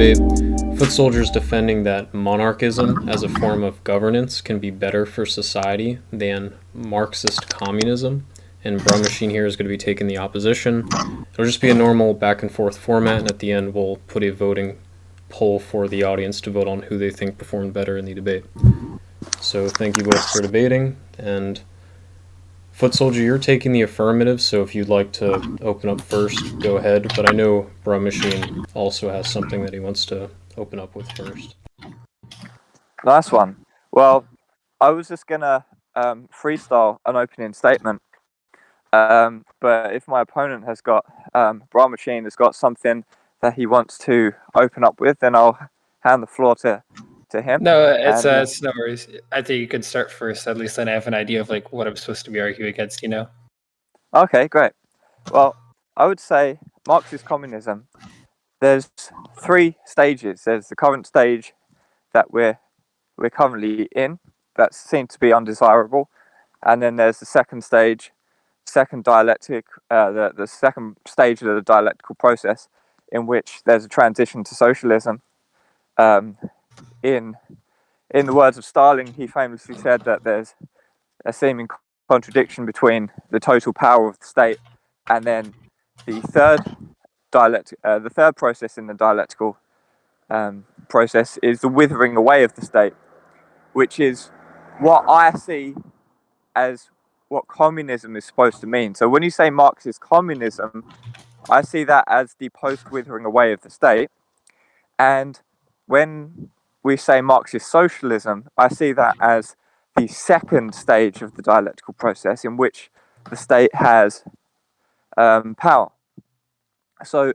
debate. Footsoldier is defending that monarchism as a form of governance can be better for society than Marxist communism, and BruhMachine here is going to be taking the opposition. It'll just be a normal back and forth format, and at the end we'll put a voting poll for the audience to vote on who they think performed better in the debate. So thank you both for debating, and Footsoldier, you're taking the affirmative, so if you'd like to open up first, go ahead. But I know BruhMachine also has something that he wants to open up with first. Nice one. Well, I was just gonna freestyle an opening statement, but if my opponent has got BruhMachine has got something that he wants to open up with, then I'll hand the floor to him. No, it's no worries. I think you could start first. At least then I have an idea of like what I'm supposed to be arguing against. You know. Okay, great. Well, I would say Marxist communism. There's 3 stages. There's the current stage that we're currently in, that seems to be undesirable, and then there's the second stage, second dialectic, the second stage of the dialectical process, in which there's a transition to socialism. In the words of Stalin, he famously said that there's a seeming contradiction between the total power of the state and then the third process in the dialectical process is the withering away of the state, which is what I see as what communism is supposed to mean. So when you say Marxist communism, I see that as the post-withering away of the state. And when we say Marxist socialism, I see that as the second stage of the dialectical process in which the state has power. So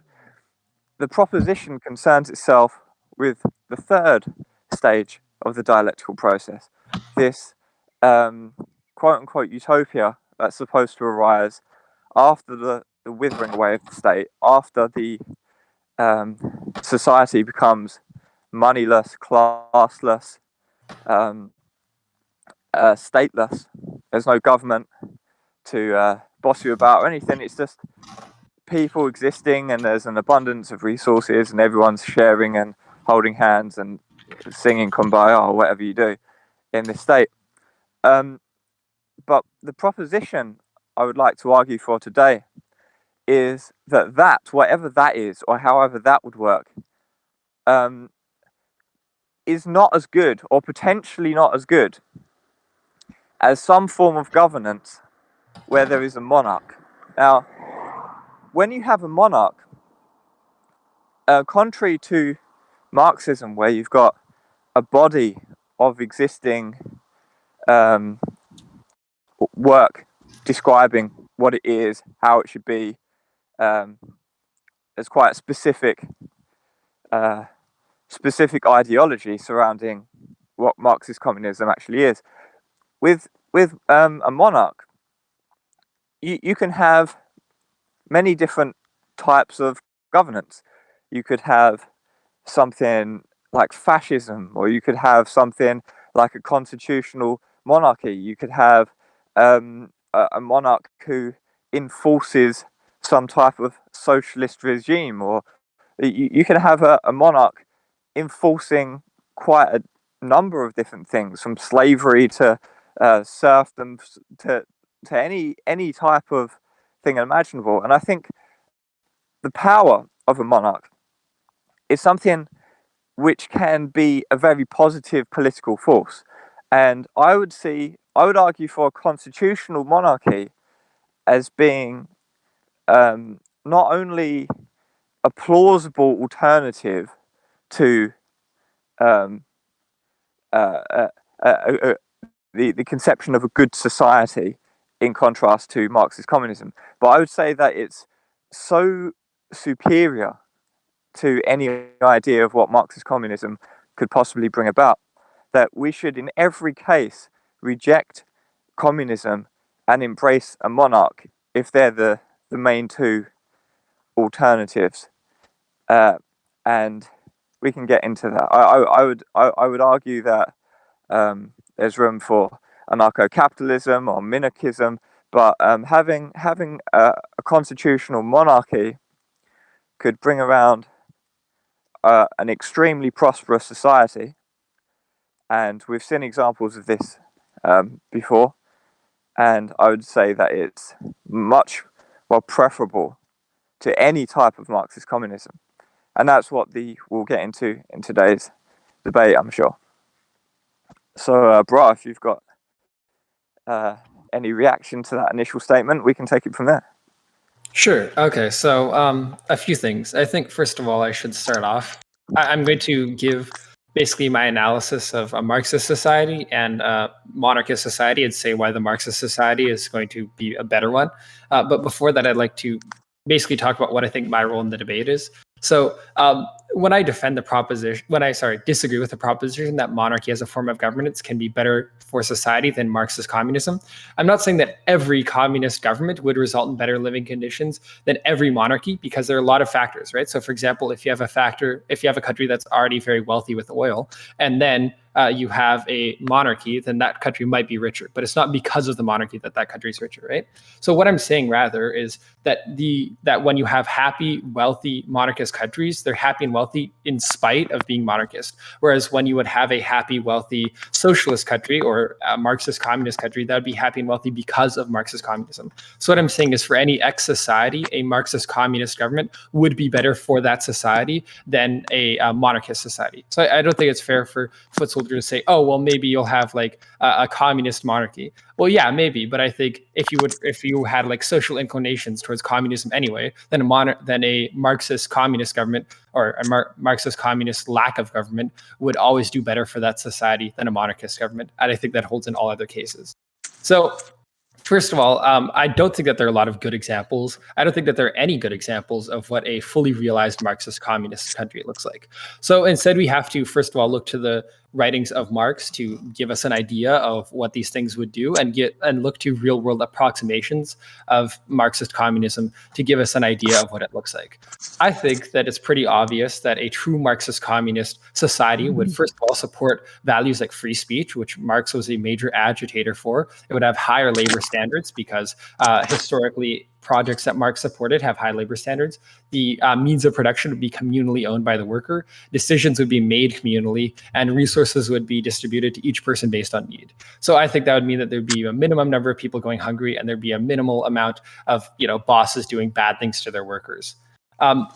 the proposition concerns itself with the third stage of the dialectical process, this quote-unquote utopia that's supposed to arise after the withering away of the state, after the society becomes moneyless, classless, stateless. There's no government to boss you about or anything. It's just people existing, and there's an abundance of resources, and everyone's sharing and holding hands and singing Kumbaya or whatever you do in this state. But the proposition I would like to argue for today is that whatever that is, or however that would work, is not as good, or potentially not as good, as some form of governance where there is a monarch. Now, when you have a monarch, contrary to Marxism, where you've got a body of existing work describing what it is, how it should be, there's quite a specific ideology surrounding what Marxist communism actually is. With a monarch, you can have many different types of governance. You could have something like fascism, or you could have something like a constitutional monarchy. You could have a monarch who enforces some type of socialist regime, or you can have a monarch enforcing quite a number of different things, from slavery to serfdom to any type of thing imaginable. And I think the power of a monarch is something which can be a very positive political force. And I would argue for a constitutional monarchy as being not only a plausible alternative to the conception of a good society, in contrast to Marxist communism, but I would say that it's so superior to any idea of what Marxist communism could possibly bring about, that we should in every case reject communism and embrace a monarch if they're the main 2 alternatives. And we can get into that. I would argue that there's room for anarcho-capitalism or minarchism, but having a constitutional monarchy could bring around an extremely prosperous society, and we've seen examples of this before, and I would say that it's much more preferable to any type of Marxist communism, and that's what we'll get into in today's debate, I'm sure. So, Bra, if you've got any reaction to that initial statement, we can take it from there. Sure. Okay. So a few things. I think, first of all, I should start off. I'm going to give basically my analysis of a Marxist society and a monarchist society and say why the Marxist society is going to be a better one. But before that, I'd like to basically talk about what I think my role in the debate is. So when I defend the proposition, disagree with the proposition that monarchy as a form of governance can be better for society than Marxist communism, I'm not saying that every communist government would result in better living conditions than every monarchy, because there are a lot of factors, right? So for example, if you have a country that's already very wealthy with oil, and then you have a monarchy, then that country might be richer, but it's not because of the monarchy that that country is richer, right? So what I'm saying rather is that when you have happy, wealthy monarchist countries, they're happy and wealthy in spite of being monarchist. Whereas when you would have a happy, wealthy socialist country or a Marxist communist country, that would be happy and wealthy because of Marxist communism. So what I'm saying is, for any society, a Marxist communist government would be better for that society than a monarchist society. So I don't think it's fair for Footsoldier to say, oh, well, maybe you'll have like a communist monarchy. Well, yeah, maybe, but I think if you had like social inclinations towards communism anyway, then a Marxist communist government or a Marxist communist lack of government would always do better for that society than a monarchist government, and I think that holds in all other cases. So, first of all, I don't think that there are a lot of good examples. I don't think that there are any good examples of what a fully realized Marxist communist country looks like. So instead, we have to, first of all, look to the writings of Marx to give us an idea of what these things would do, and look to real world approximations of Marxist communism to give us an idea of what it looks like. I think that it's pretty obvious that a true Marxist communist society would, first of all, support values like free speech, which Marx was a major agitator for. It would have higher labor standards because historically, projects that Marx supported have high labor standards. The means of production would be communally owned by the worker. Decisions would be made communally, and resources would be distributed to each person based on need. So I think that would mean that there'd be a minimum number of people going hungry, and there'd be a minimal amount of bosses doing bad things to their workers.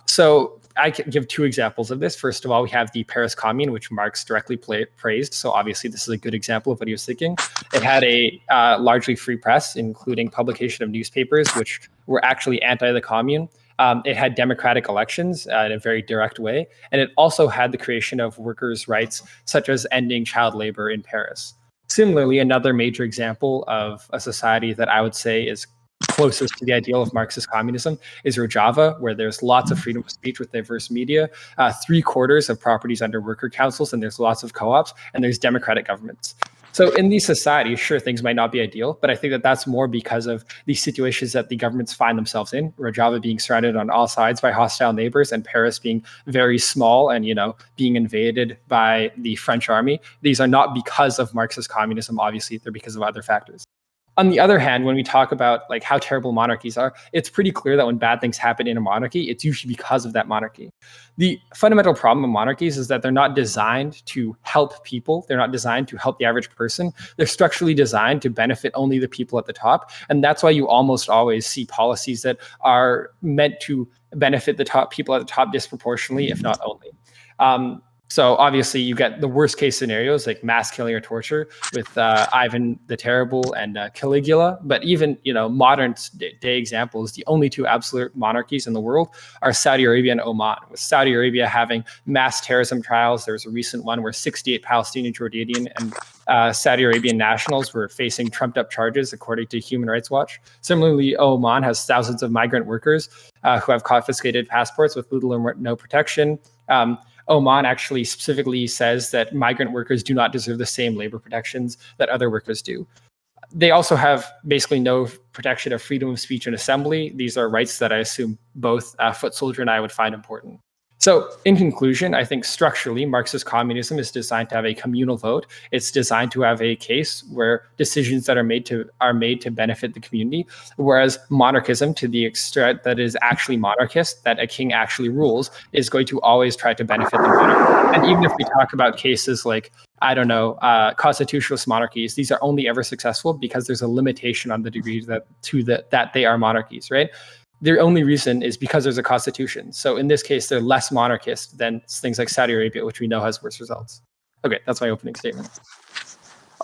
So I can give two examples of this. First of all, we have the Paris Commune, which Marx directly praised. So obviously, this is a good example of what he was thinking. It had a largely free press, including publication of newspapers, which were actually anti the Commune. It had democratic elections in a very direct way. And it also had the creation of workers' rights, such as ending child labor in Paris. Similarly, another major example of a society that I would say is closest to the ideal of Marxist communism is Rojava, where there's lots of freedom of speech with diverse media, 3/4 of properties under worker councils, and there's lots of co-ops, and there's democratic governments. So in these societies, sure, things might not be ideal, but I think that that's more because of the situations that the governments find themselves in. Rojava being surrounded on all sides by hostile neighbors, and Paris being very small and, being invaded by the French army. These are not because of Marxist communism, obviously, they're because of other factors. On the other hand, when we talk about like how terrible monarchies are, it's pretty clear that when bad things happen in a monarchy, it's usually because of that monarchy. The fundamental problem of monarchies is that they're not designed to help people. They're not designed to help the average person. They're structurally designed to benefit only the people at the top. And that's why you almost always see policies that are meant to benefit the top people at the top disproportionately, if not only. So obviously you get the worst case scenarios like mass killing or torture with Ivan the Terrible and Caligula. But even, modern day examples, the only two absolute monarchies in the world are Saudi Arabia and Oman, with Saudi Arabia having mass terrorism trials. There was a recent one where 68 Palestinian, Jordanian, and Saudi Arabian nationals were facing trumped up charges, according to Human Rights Watch. Similarly, Oman has thousands of migrant workers who have confiscated passports with little or no protection. Oman actually specifically says that migrant workers do not deserve the same labor protections that other workers do. They also have basically no protection of freedom of speech and assembly. These are rights that I assume both Footsoldier and I would find important. So, in conclusion, I think structurally, Marxist communism is designed to have a communal vote. It's designed to have a case where decisions that are made to benefit the community. Whereas monarchism, to the extent that is actually monarchist, that a king actually rules, is going to always try to benefit the monarch. And even if we talk about cases like, I don't know, constitutionalist monarchies, these are only ever successful because there's a limitation on the degree that they are monarchies, right? The only reason is because there's a constitution. So in this case, they're less monarchist than things like Saudi Arabia, which we know has worse results. Okay, that's my opening statement.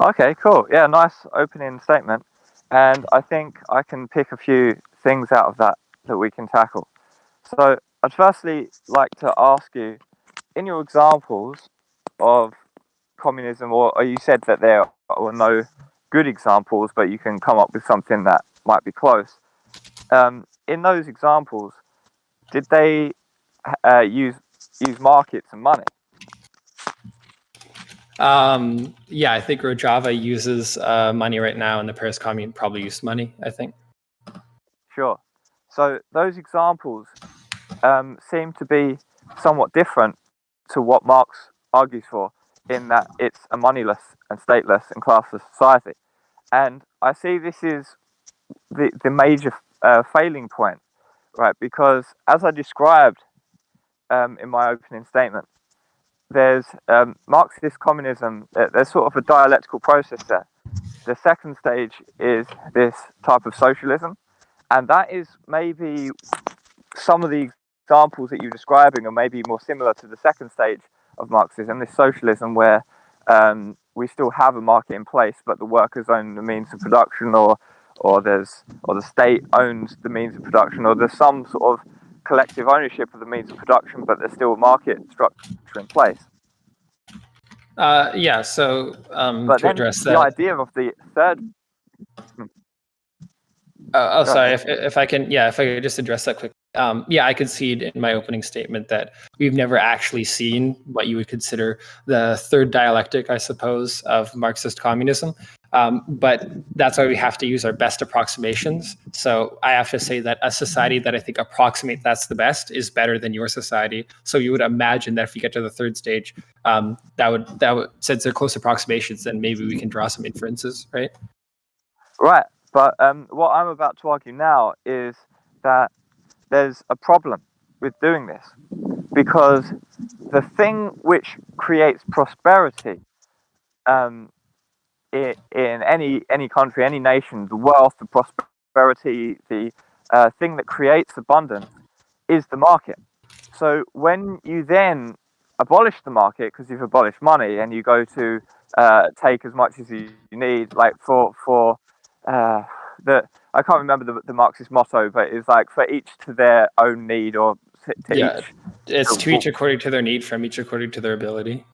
Okay, cool. Yeah, nice opening statement. And I think I can pick a few things out of that we can tackle. So I'd firstly like to ask you, in your examples of communism, or you said that there were no good examples, but you can come up with something that might be close. In those examples, did they use markets and money? Yeah, I think Rojava uses money right now, and the Paris Commune probably used money, I think. Sure. So those examples seem to be somewhat different to what Marx argues for, in that it's a moneyless and stateless and classless society. And I see this is the major failing point, right? Because as I described in my opening statement, there's Marxist communism, there's sort of a dialectical process there. The second stage is this type of socialism, and that is maybe some of the examples that you're describing are maybe more similar to the second stage of Marxism, this socialism where we still have a market in place, but the workers own the means of production, or the state owns the means of production, or there's some sort of collective ownership of the means of production, but there's still a market structure in place. Yeah, so But to then address the that, idea of the third. sorry, if I could just address that quickly. Yeah, I concede in my opening statement that we've never actually seen what you would consider the third dialectic, I suppose, of Marxist communism. But that's why we have to use our best approximations. So I have to say that a society that I think approximate that's the best is better than your society. So you would imagine that if we get to the third stage, that would since they're close approximations, then maybe we can draw some inferences, right? Right. But what I'm about to argue now is that there's a problem with doing this, because the thing which creates prosperity in any country, any nation, the wealth, the prosperity, the thing that creates abundance is the market. So when you then abolish the market because you've abolished money, and you go to take as much as you need, like for I can't remember the Marxist motto, but it's like for each to their own need, or to Yeah, each. it's to each according to their need, from each according to their ability.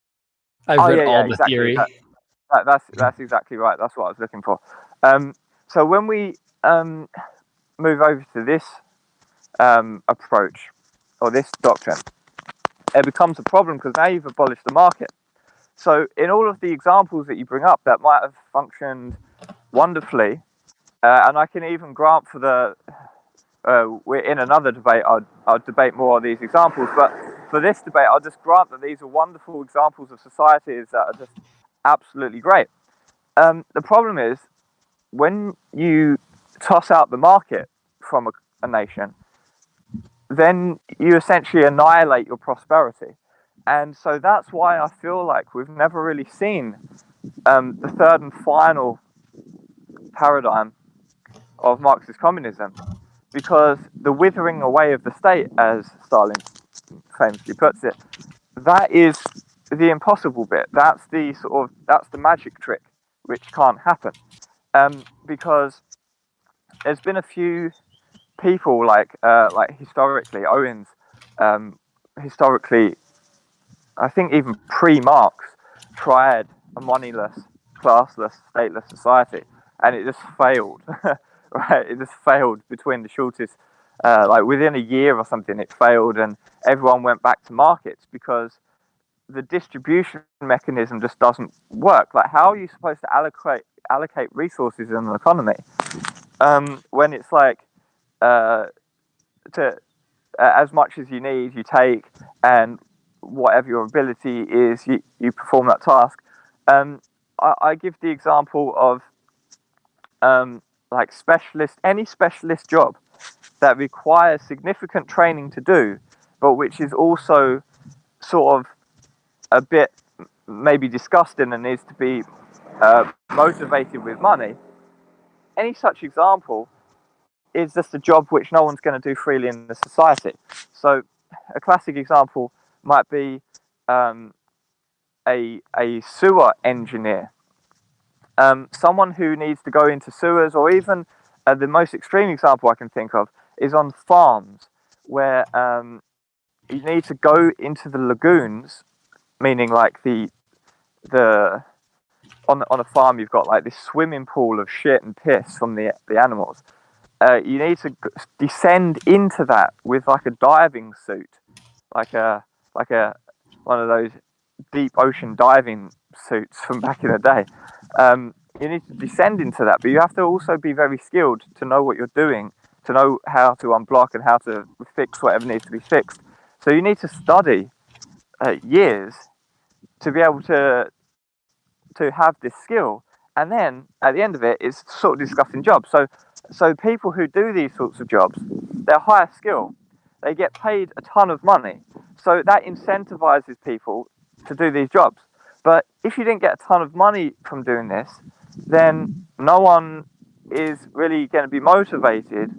I've read all the exactly. theory. That's exactly right. That's what I was looking for. So when we move over to this approach, or this doctrine, it becomes a problem, because now you've abolished the market. So in all of the examples that you bring up, that might have functioned wonderfully, and I can even grant for the we're in another debate, I'll debate more on these examples, but for this debate I'll just grant that these are wonderful examples of societies that are just absolutely great. The problem is, when you toss out the market from a nation, then you essentially annihilate your prosperity. And so that's why I feel like we've never really seen the third and final paradigm of Marxist communism, because the withering away of the state, as Stalin famously puts it, that is the impossible bit. That's the magic trick which can't happen, because there's been a few people like historically, Owens, historically, I think even pre-Marx, tried a moneyless, classless, stateless society, and it just failed. Right, it just failed between the shortest, like within a year or something, it failed, and everyone went back to markets, because the distribution mechanism just doesn't work. Like, how are you supposed to allocate resources in an economy when it's like to as much as you need, you take, and whatever your ability is, you perform that task. I give the example of like any specialist job that requires significant training to do, but which is also sort of a bit maybe disgusting and needs to be motivated with money. Any such example is just a job which no one's going to do freely in the society. So a classic example might be a sewer engineer, someone who needs to go into sewers, or even the most extreme example I can think of is on farms where you need to go into the lagoons, meaning like the on a farm you've got like this swimming pool of shit and piss from the animals. You need to descend into that with like a diving suit, like a one of those deep ocean diving suits from back in the day. You need to descend into that, but you have to also be very skilled to know what you're doing, to know how to unblock and how to fix whatever needs to be fixed. So you need to study years to be able to have this skill, and then at the end of it, it's sort of discussing jobs. So people who do these sorts of jobs, they're higher skill, they get paid a ton of money, so that incentivizes people to do these jobs. But if you didn't get a ton of money from doing this, then no one is really going to be motivated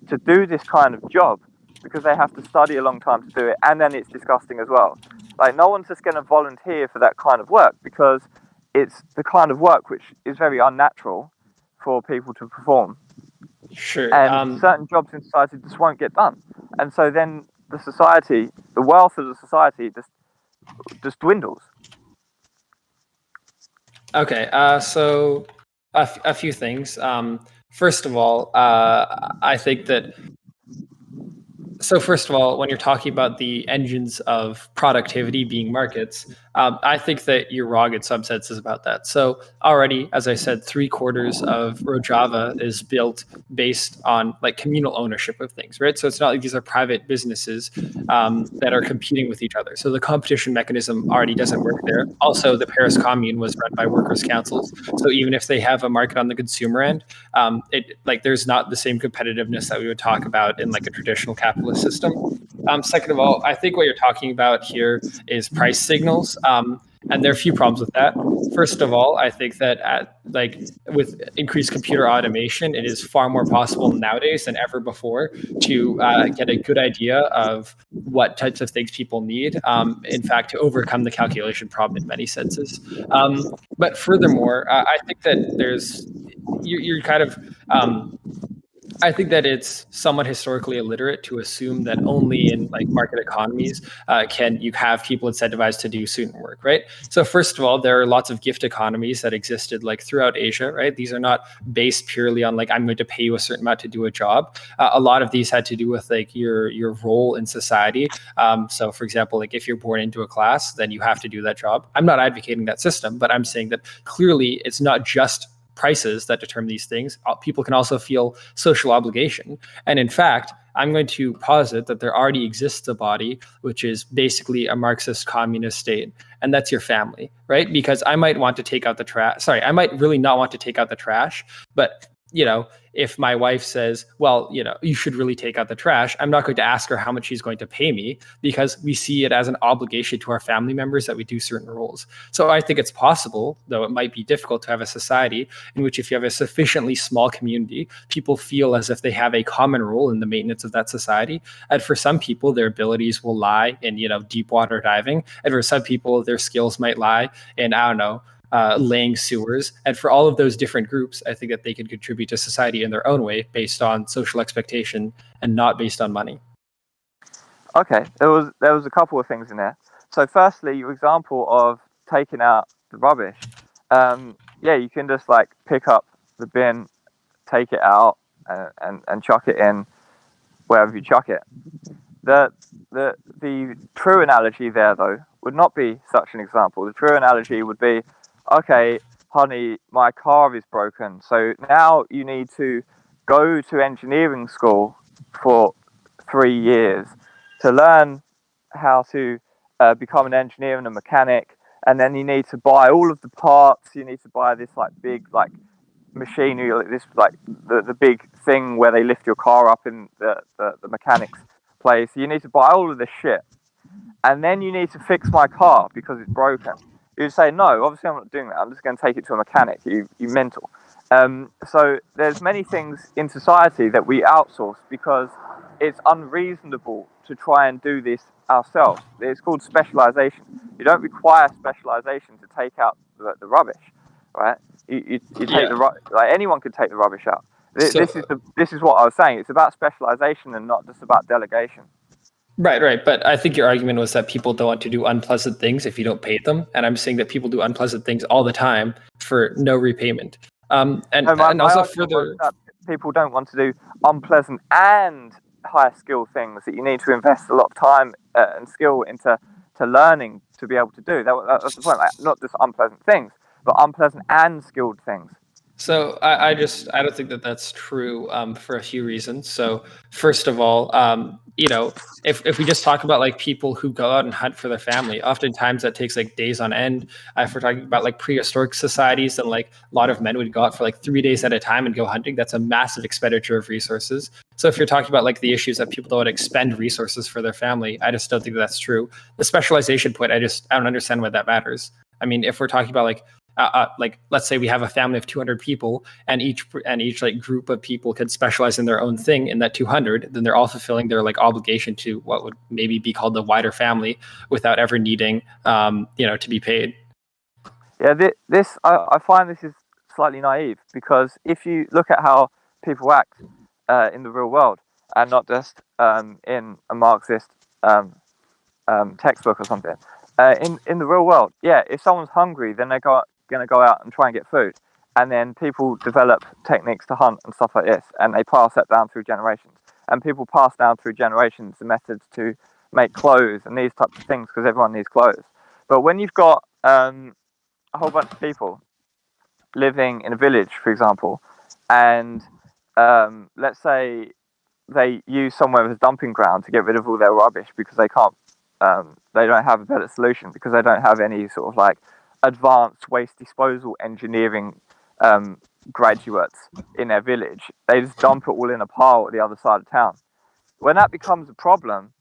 to do this kind of job, because they have to study a long time to do it, and then it's disgusting as well. Like, no one's just going to volunteer for that kind of work, because it's the kind of work which is very unnatural for people to perform. Sure. And certain jobs in society just won't get done. And so then the wealth of the society just dwindles. Okay, so a few things. First of all, I think that. So first of all, when you're talking about the engines of productivity being markets, I think that you're wrong in some senses about that. So already, as I said, 3/4 of Rojava is built based on like communal ownership of things, right? So it's not like these are private businesses that are competing with each other. So the competition mechanism already doesn't work there. Also, the Paris Commune was run by workers' councils. So even if they have a market on the consumer end, there's not the same competitiveness that we would talk about in like a traditional capitalist system. Second of all, I think what you're talking about here is price signals, and there are a few problems with that. First of all, I think that with increased computer automation, it is far more possible nowadays than ever before to get a good idea of what types of things people need. In fact, to overcome the calculation problem in many senses. But furthermore, I think that you're kind of I think that it's somewhat historically illiterate to assume that only in like market economies can you have people incentivized to do certain work, right? So first of all, there are lots of gift economies that existed like throughout Asia, right? These are not based purely on like I'm going to pay you a certain amount to do a job. A lot of these had to do with like your role in society. So for example, like if you're born into a class, then you have to do that job. I'm not advocating that system, but I'm saying that clearly it's not just prices that determine these things. People can also feel social obligation. And in fact, I'm going to posit that there already exists a body which is basically a Marxist communist state, and that's your family, right? Because I might want to take out the trash. Sorry, I might really not want to take out the trash, but if my wife says, well, you should really take out the trash, I'm not going to ask her how much she's going to pay me, because we see it as an obligation to our family members that we do certain roles. So I think it's possible, though it might be difficult, to have a society in which if you have a sufficiently small community, people feel as if they have a common role in the maintenance of that society. And for some people, their abilities will lie in, deep water diving. And for some people, their skills might lie in, I don't know, laying sewers. And for all of those different groups, I think that they can contribute to society in their own way based on social expectation and not based on money. Okay, there was a couple of things in there. So firstly, your example of taking out the rubbish. You can just like pick up the bin, take it out, and chuck it in wherever you chuck it. The true analogy there, though, would not be such an example. The true analogy would be, okay, honey, my car is broken, so now you need to go to engineering school for 3 years to learn how to become an engineer and a mechanic, and then you need to buy all of the parts. You need to buy this like big like machinery, this like the big thing where they lift your car up in the mechanic's place. You need to buy all of this shit, and then you need to fix my car because it's broken. You say, no, obviously I'm not doing that. I'm just going to take it to a mechanic. You mental. So there's many things in society that we outsource because it's unreasonable to try and do this ourselves. It's called specialization. You don't require specialization to take out the rubbish, right? You take like anyone could take the rubbish out. This is what I was saying. It's about specialization and not just about delegation. Right. But I think your argument was that people don't want to do unpleasant things if you don't pay them. And I'm saying that people do unpleasant things all the time for no repayment. And also further, people don't want to do unpleasant and higher skill things that you need to invest a lot of time and skill into learning to be able to do. That's the point. Like, not just unpleasant things, but unpleasant and skilled things. So I don't think that that's true for a few reasons. So first of all, if we just talk about like people who go out and hunt for their family, oftentimes that takes like days on end. If we're talking about like prehistoric societies, then like a lot of men would go out for like 3 days at a time and go hunting. That's a massive expenditure of resources. So if you're talking about like the issues that people don't expend resources for their family, I just don't think that's true. The specialization point, I don't understand why that matters. I mean, if we're talking about like let's say we have a family of 200 people and each like group of people could specialize in their own thing in that 200, then they're all fulfilling their like obligation to what would maybe be called the wider family without ever needing to be paid. Yeah, I find this is slightly naive, because if you look at how people act in the real world and not just in a Marxist textbook or something, in the real world, yeah, if someone's hungry, then they're going to go out and try and get food, and then people develop techniques to hunt and stuff like this, and they pass that down through generations, and people pass down through generations the methods to make clothes and these types of things, because everyone needs clothes. But when you've got a whole bunch of people living in a village, for example, and let's say they use somewhere as a dumping ground to get rid of all their rubbish because they can't, they don't have a better solution, because they don't have any sort of like advanced waste disposal engineering graduates in their village. They just dump it all in a pile at the other side of town. When that becomes a problem,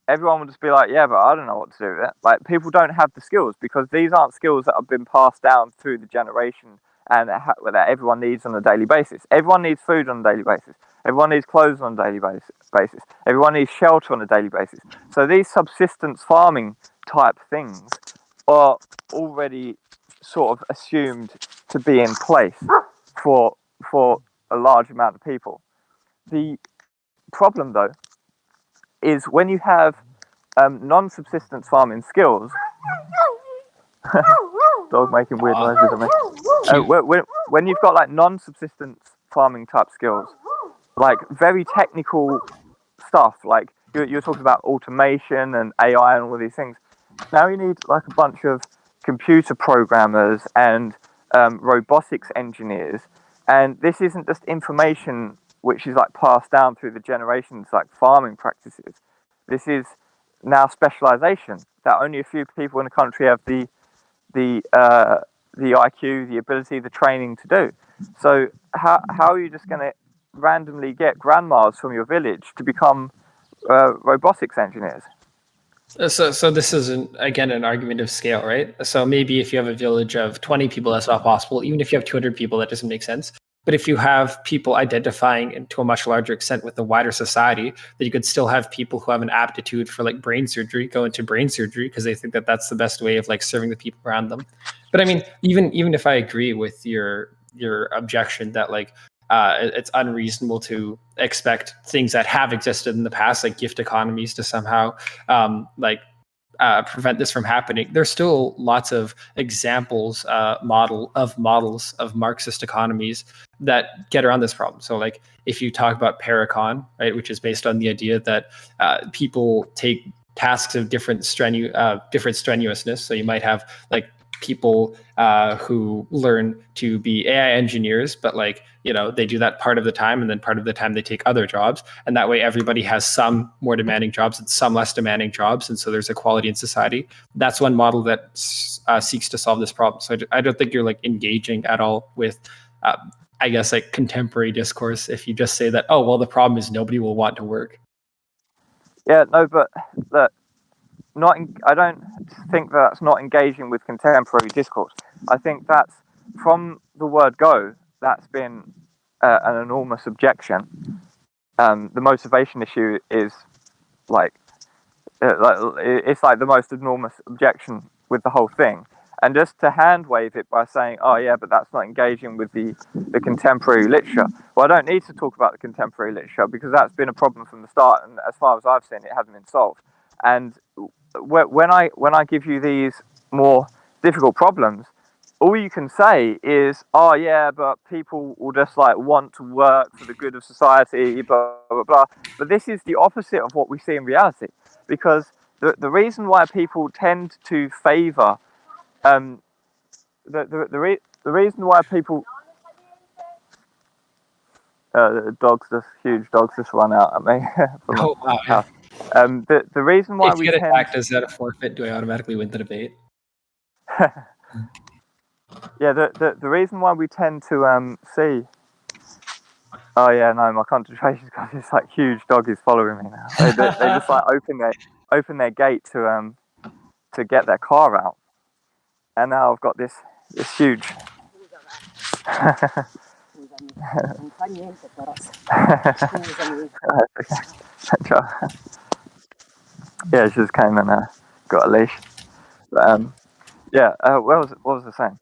everyone will just be like, yeah, but I don't know what to do with it. Like, people don't have the skills, because these aren't skills that have been passed down through the generation and that everyone needs on a daily basis. Everyone needs food on a daily basis. Everyone needs clothes on a daily basis. Everyone needs shelter on a daily basis. So these subsistence farming type things are already sort of assumed to be in place for a large amount of people. The problem, though, is when you have non-subsistence farming skills. Dog making weird noises at me. When you've got like non-subsistence farming type skills, like very technical stuff, like you're talking about automation and AI and all of these things. Now you need like a bunch of computer programmers and robotics engineers, and this isn't just information which is like passed down through the generations, like farming practices. This is now specialization that only a few people in the country have the IQ, the ability, the training to do. So how are you just going to randomly get grandmas from your village to become robotics engineers? So this is again an argument of scale, right? So maybe if you have a village of 20 people, that's not possible. Even if you have 200 people, that doesn't make sense. But if you have people identifying to a much larger extent with the wider society, then you could still have people who have an aptitude for like brain surgery go into brain surgery because they think that that's the best way of like serving the people around them. But I mean, even if I agree with your objection that like it's unreasonable to expect things that have existed in the past, like gift economies, to somehow prevent this from happening. There's still lots of examples, models of Marxist economies that get around this problem. So, like, if you talk about Paracon, right, which is based on the idea that people take tasks of different strenuousness. So you might have like people who learn to be AI engineers, but like, they do that part of the time, and then part of the time they take other jobs. And that way everybody has some more demanding jobs and some less demanding jobs. And so there's equality in society. That's one model that seeks to solve this problem. So I don't think you're like engaging at all with, I guess, like contemporary discourse if you just say that, oh, well, the problem is nobody will want to work. Yeah, no, but look, I don't think that's not engaging with contemporary discourse. I think that's, from the word go, that's been an enormous objection. The motivation issue is like it's like the most enormous objection with the whole thing. And just to hand wave it by saying, oh yeah, but that's not engaging with the contemporary literature. Well, I don't need to talk about the contemporary literature because that's been a problem from the start, and as far as I've seen, it hasn't been solved. And when I give you these more difficult problems, all you can say is, oh yeah, but people will just like want to work for the good of society, blah blah blah. But this is the opposite of what we see in reality, because the reason why people tend to favour the reason why people huge dogs just run out at me from wow, house. The reason why if you get attacked, is that a forfeit? Do I automatically win the debate? Yeah, the reason why we tend to see. Oh yeah, no, my concentration's got this like huge dog is following me now. They just like open their gate to get their car out, and now I've got this huge. Yeah, she just came and got a leash. But, yeah, what was I saying?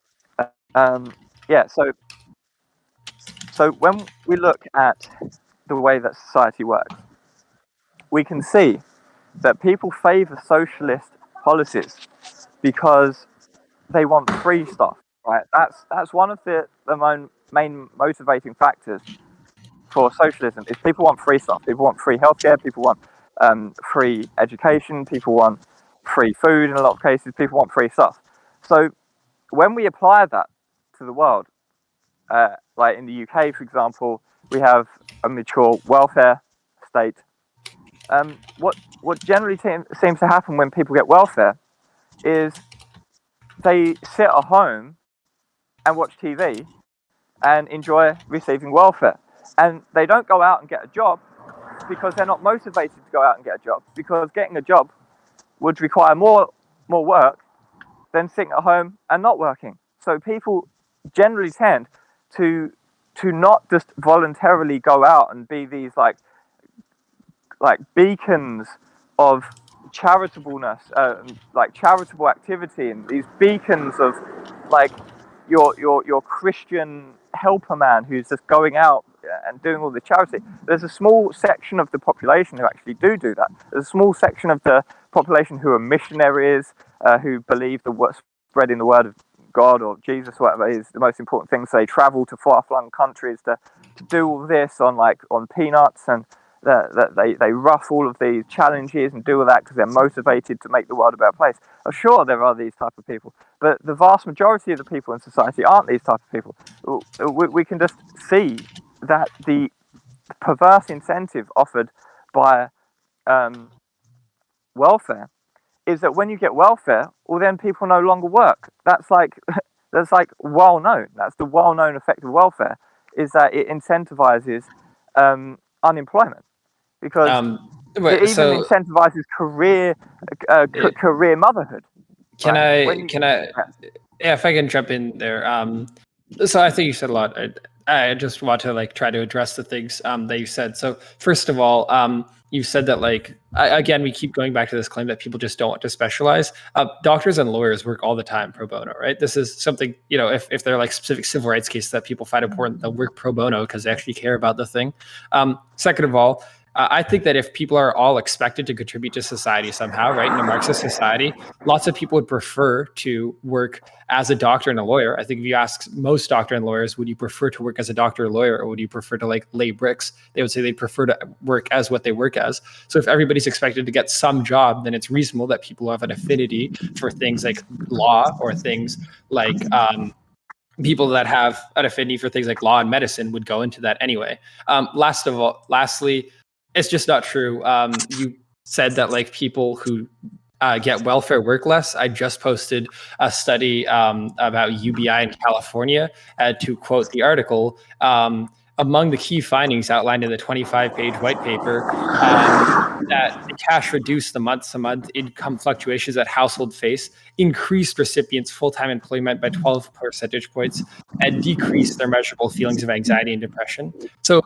Yeah, so when we look at the way that society works, we can see that people favour socialist policies because they want free stuff, right? That's one of the main motivating factors for socialism is people want free stuff. People want free healthcare. People want free education. People want free food in a lot of cases. People want free stuff. So when we apply that to the world, like in the UK, for example, we have a mature welfare state. What generally seems to happen when people get welfare is they sit at home and watch TV and enjoy receiving welfare. And they don't go out and get a job because they're not motivated to go out and get a job, because getting a job would require more work than sitting at home and not working. So people generally tend to not just voluntarily go out and be these like beacons of charitableness, like charitable activity, and these beacons of like your Christian helper man who's just going out and doing all the charity. There's a small section of the population who actually do that. There's a small section of the population who are missionaries, who believe spreading the word of God or Jesus, whatever is the most important thing. So they travel to far-flung countries to do all this on peanuts, and they rough all of these challenges and do all that because they're motivated to make the world a better place. Sure, there are these type of people, but the vast majority of the people in society aren't these type of people. We can just see that the perverse incentive offered by welfare is that when you get welfare, well, then people no longer work. That's like well known. That's the well-known effect of welfare, is that it incentivizes unemployment, because it even incentivizes career motherhood. Can I? Yeah, if I can jump in there. So I think you said a lot. I just want to try to address the things that you said. So first of all, you said that again, we keep going back to this claim that people just don't want to specialize. Doctors and lawyers work all the time pro bono, right? This is something, if they're specific civil rights cases that people find important, they'll work pro bono because they actually care about the thing. Second of all, I think that if people are all expected to contribute to society somehow, right, in a Marxist society, lots of people would prefer to work as a doctor and a lawyer. I think if you ask most doctor and lawyers, would you prefer to work as a doctor or lawyer, or would you prefer to like lay bricks? They would say they'd prefer to work as what they work as. So if everybody's expected to get some job, then it's reasonable that people who have an affinity for things like law or things like people that have an affinity for things like law and medicine would go into that anyway. Lastly, it's just not true. You said that like people who get welfare work less. I just posted a study about UBI in California. To quote the article, among the key findings outlined in the 25-page white paper, that the cash reduced the month-to-month income fluctuations that households face, increased recipients' full-time employment by 12 percentage points, and decreased their measurable feelings of anxiety and depression. So,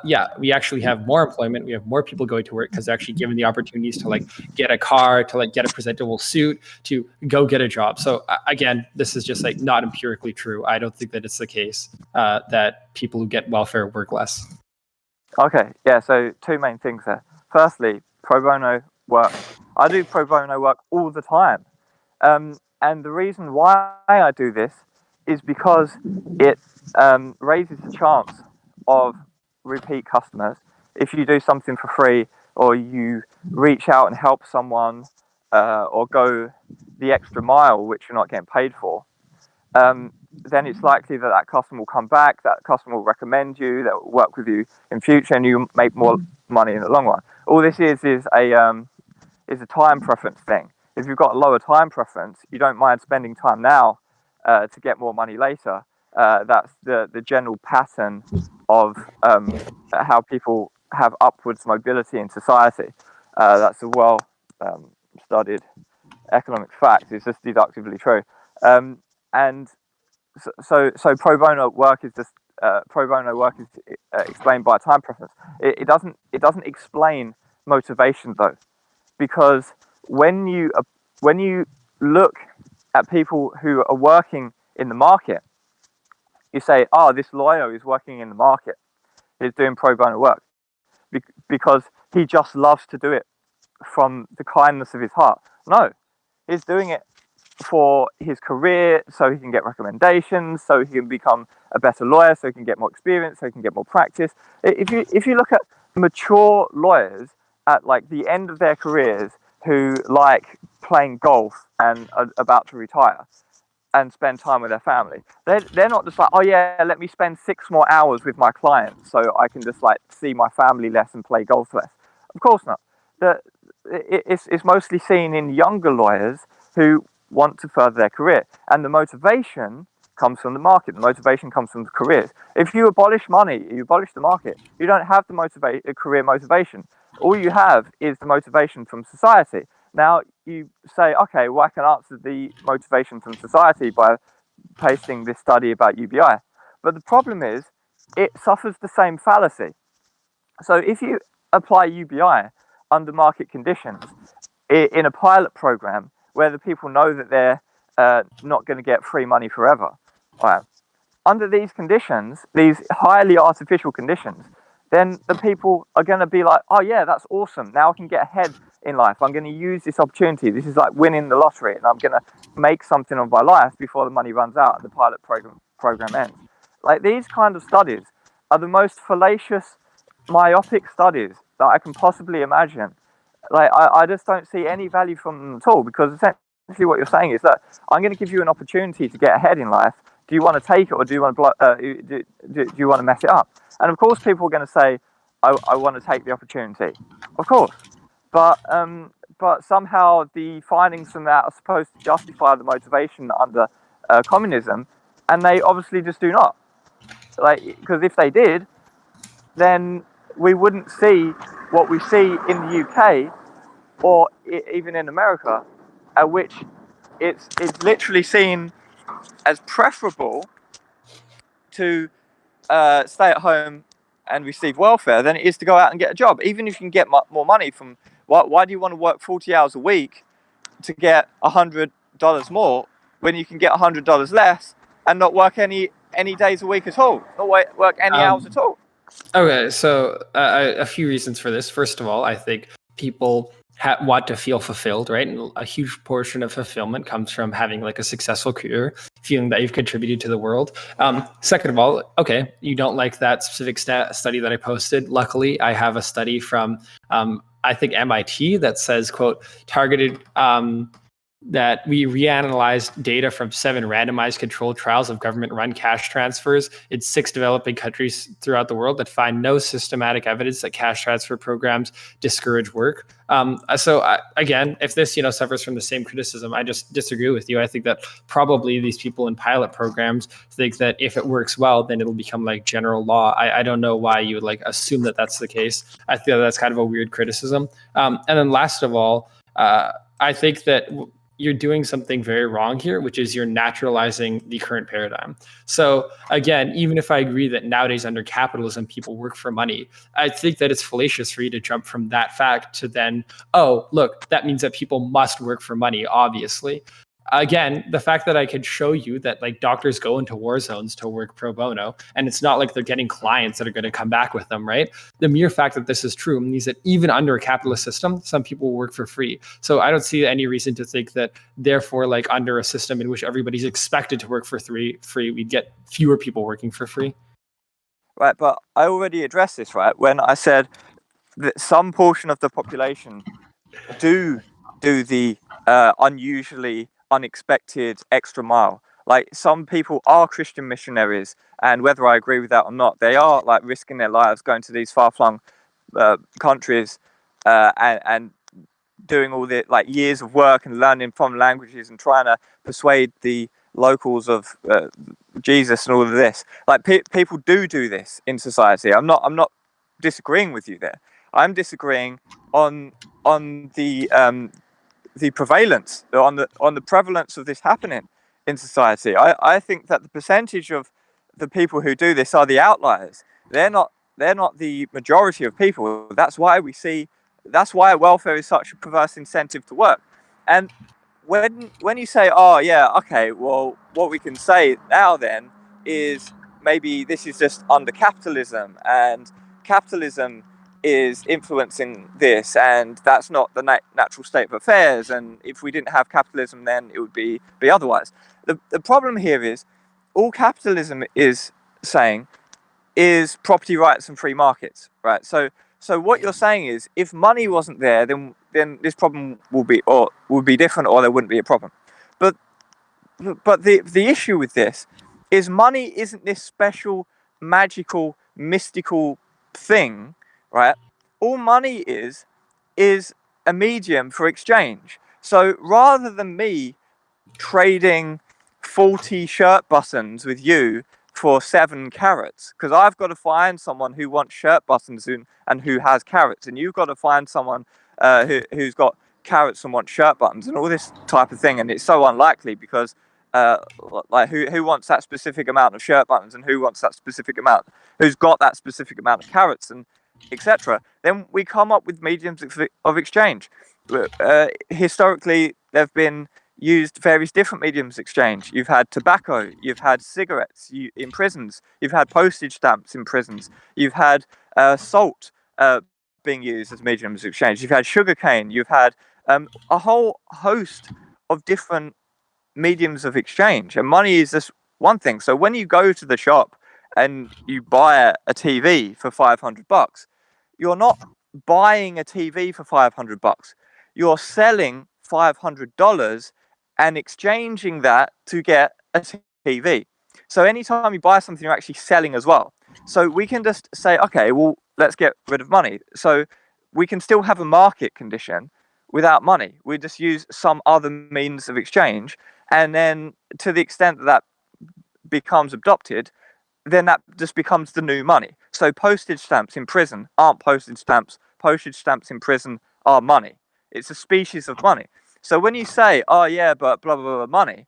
yeah, we actually have more employment. We have more people going to work because they're actually given the opportunities to like get a car, to like get a presentable suit, to go get a job. So again, this is just like not empirically true. I don't think that it's the case that people who get welfare work less. Okay, yeah, so two main things there. Firstly, pro bono work. I do pro bono work all the time. And the reason why I do this is because it raises the chance of repeat customers. If you do something for free, or you reach out and help someone, or go the extra mile, which you're not getting paid for, then it's likely that that customer will come back, that customer will recommend you, that will work with you in future, and you make more money in the long run. All this is a time preference thing. If you've got a lower time preference, you don't mind spending time now to get more money later. That's the general pattern of how people have upwards mobility in society. That's a well studied economic fact. It's just deductively true. And so pro bono work is just explained by time preference. It doesn't explain motivation though, because when you look at people who are working in the market, you say, "Oh, this lawyer is working in the market. He's doing pro bono work because he just loves to do it from the kindness of his heart." No, he's doing it for his career, so he can get recommendations, so he can become a better lawyer, so he can get more experience, so he can get more practice. If you look at mature lawyers at like the end of their careers who like playing golf and are about to retire and spend time with their family, they're not just like, "Oh yeah, let me spend 6 more hours with my clients so I can just like see my family less and play golf less." Of course not. It's mostly seen in younger lawyers who want to further their career, and the motivation comes from the market. The motivation comes from the careers. If you abolish money, you abolish the market, you don't have the career motivation. All you have is the motivation from society. Now you say, okay, well, I can answer the motivation from society by pasting this study about UBI, but the problem is it suffers the same fallacy. So if you apply UBI under market conditions in a pilot program where the people know that they're not going to get free money forever, right? Under these conditions, these highly artificial conditions, then the people are going to be like, "Oh yeah, that's awesome. Now I can get ahead in life. I'm going to use this opportunity. This is like winning the lottery, and I'm going to make something of my life before the money runs out and the pilot program ends." Like, these kind of studies are the most fallacious, myopic studies that I can possibly imagine. Like, I just don't see any value from them at all, because essentially what you're saying is that I'm going to give you an opportunity to get ahead in life. Do you want to take it, or do you want to do you want to mess it up? And of course, people are going to say, I want to take the opportunity, of course. But somehow the findings from that are supposed to justify the motivation under communism, and they obviously just do not. Like, because if they did, then we wouldn't see what we see in the UK or even in America, at which it's literally seen as preferable to stay at home and receive welfare than it is to go out and get a job. Even if you can get more money from, why do you want to work 40 hours a week to get $100 more when you can get $100 less and not work any days a week at all, not work any hours at all? Okay, so a few reasons for this. First of all, I think people want to feel fulfilled, right? And a huge portion of fulfillment comes from having like a successful career, feeling that you've contributed to the world. Second of all, okay, you don't like that specific study that I posted. Luckily, I have a study from I think MIT that says, quote, targeted that we reanalyzed data from 7 randomized controlled trials of government-run cash transfers in 6 developing countries throughout the world that find no systematic evidence that cash transfer programs discourage work. Again, if this suffers from the same criticism, I just disagree with you. I think that probably these people in pilot programs think that if it works well, then it'll become like general law. I don't know why you would like assume that that's the case. I feel that's kind of a weird criticism. And then last of all, I think that you're doing something very wrong here, which is you're naturalizing the current paradigm. So again, even if I agree that nowadays under capitalism, people work for money, I think that it's fallacious for you to jump from that fact to then, oh, look, that means that people must work for money, obviously. Again, the fact that I could show you that like doctors go into war zones to work pro bono, and it's not like they're getting clients that are going to come back with them, right? The mere fact that this is true means that even under a capitalist system, some people work for free. So I don't see any reason to think that therefore, like under a system in which everybody's expected to work for free, we'd get fewer people working for free. Right, but I already addressed this, right, when I said that some portion of the population do the unusually unexpected extra mile. Like some people are Christian missionaries, and whether I agree with that or not, they are like risking their lives going to these far-flung countries and doing all the like years of work and learning from languages and trying to persuade the locals of Jesus and all of this. Like people do this in society. I'm not disagreeing with you there. I'm disagreeing on the prevalence, on the prevalence of this happening in society. I think that the percentage of the people who do this are the outliers. They're not the majority of people. That's why welfare is such a perverse incentive to work. And when you say, oh yeah, okay, well, what we can say now then is maybe this is just under capitalism, and capitalism is influencing this, and that's not the natural state of affairs, and if we didn't have capitalism, then it would be otherwise. The problem here is all capitalism is saying is property rights and free markets, right? So what you're saying is if money wasn't there, then this problem would be different, or there wouldn't be a problem. But the issue with this is money isn't this special, magical, mystical thing, right? All money is a medium for exchange. So rather than me trading 40 shirt buttons with you for 7 carrots, because I've got to find someone who wants shirt buttons and who has carrots, and you've got to find someone who's got carrots and wants shirt buttons and all this type of thing, and it's so unlikely because like who wants that specific amount of shirt buttons and who wants that specific amount, who's got that specific amount of carrots, and etc. Then we come up with mediums of exchange. Historically, they've been used various different mediums of exchange. You've had tobacco, you've had cigarettes in prisons, you've had postage stamps in prisons, you've had salt being used as mediums of exchange, you've had sugarcane, you've had a whole host of different mediums of exchange, and money is just one thing. So when you go to the shop and you buy a TV for $500, you're not buying a TV for $500. You're selling $500 and exchanging that to get a TV. So anytime you buy something, you're actually selling as well. So we can just say, okay, well, let's get rid of money. So we can still have a market condition without money. We just use some other means of exchange. And then to the extent that becomes adopted, then that just becomes the new money. So postage stamps in prison aren't postage stamps. Postage stamps in prison are money. It's a species of money. So when you say, oh yeah, but blah, blah, blah, money,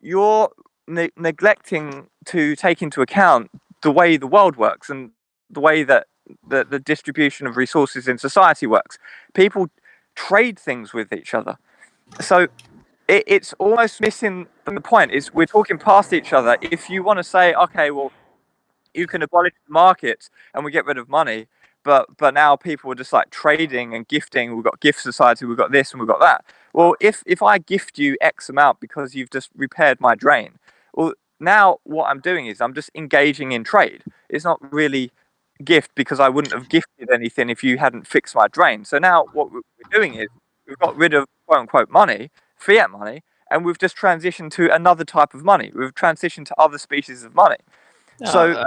you're neglecting to take into account the way the world works and the way that the distribution of resources in society works. People trade things with each other. So it's almost missing the point. Is we're talking past each other. If you want to say, okay, well, you can abolish the markets and we get rid of money, but now people are just like trading and gifting. We've got gift society, we've got this and we've got that. Well, if I gift you X amount because you've just repaired my drain, well, now what I'm doing is I'm just engaging in trade. It's not really gift, because I wouldn't have gifted anything if you hadn't fixed my drain. So now what we're doing is we've got rid of quote unquote money, fiat money, and we've just transitioned to another type of money. We've transitioned to other species of money. So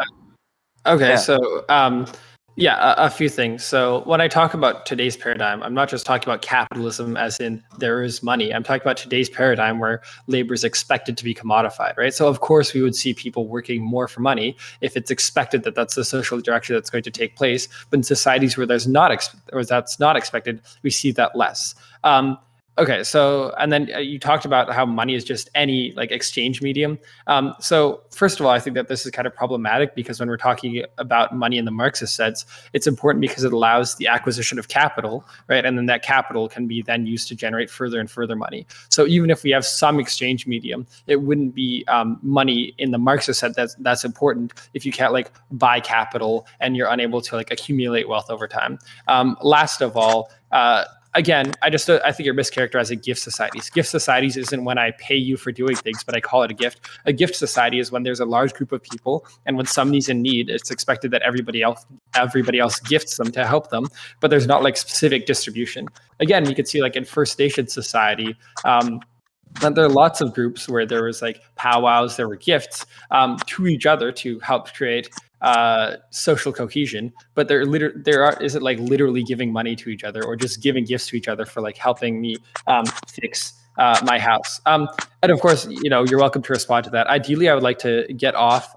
Okay, yeah. so a few things. So when I talk about today's paradigm, I'm not just talking about capitalism as in there is money. I'm talking about today's paradigm where labor is expected to be commodified, right? So of course we would see people working more for money if it's expected that that's the social direction that's going to take place. But in societies where there's not or that's not expected, we see that less. Okay, so and then you talked about how money is just any like exchange medium. So first of all, I think that this is kind of problematic because when we're talking about money in the Marxist sense, it's important because it allows the acquisition of capital, right? And then that capital can be then used to generate further and further money. So even if we have some exchange medium, it wouldn't be money in the Marxist sense that's important if you can't like buy capital and you're unable to like accumulate wealth over time. Last of all, again, I think you're mischaracterizing gift societies. Gift societies isn't when I pay you for doing things, but I call it a gift. A gift society is when there's a large group of people, and when somebody's in need, it's expected that everybody else gifts them to help them, but there's not like specific distribution. Again, you could see like in First Nation society, and there are lots of groups where there was like powwows, there were gifts to each other to help create social cohesion, but isn't like literally giving money to each other or just giving gifts to each other for like helping me fix my house. And of course, you're welcome to respond to that. Ideally, I would like to get off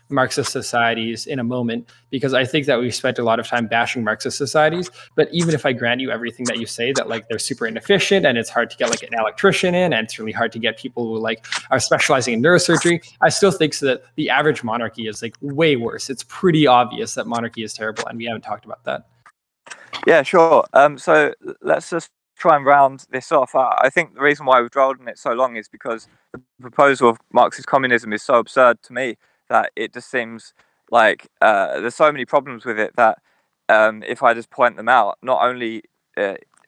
Marxist societies in a moment because I think that we've spent a lot of time bashing Marxist societies. But even if I grant you everything that you say, that like they're super inefficient and it's hard to get like an electrician in, and it's really hard to get people who like are specializing in neurosurgery, I still think so that the average monarchy is like way worse. It's pretty obvious that monarchy is terrible, and we haven't talked about that. Yeah, sure. So let's just try and round this off. I think the reason why we've dwelled on it so long is because the proposal of Marxist communism is so absurd to me that it just seems like there's so many problems with it that if I just point them out, not only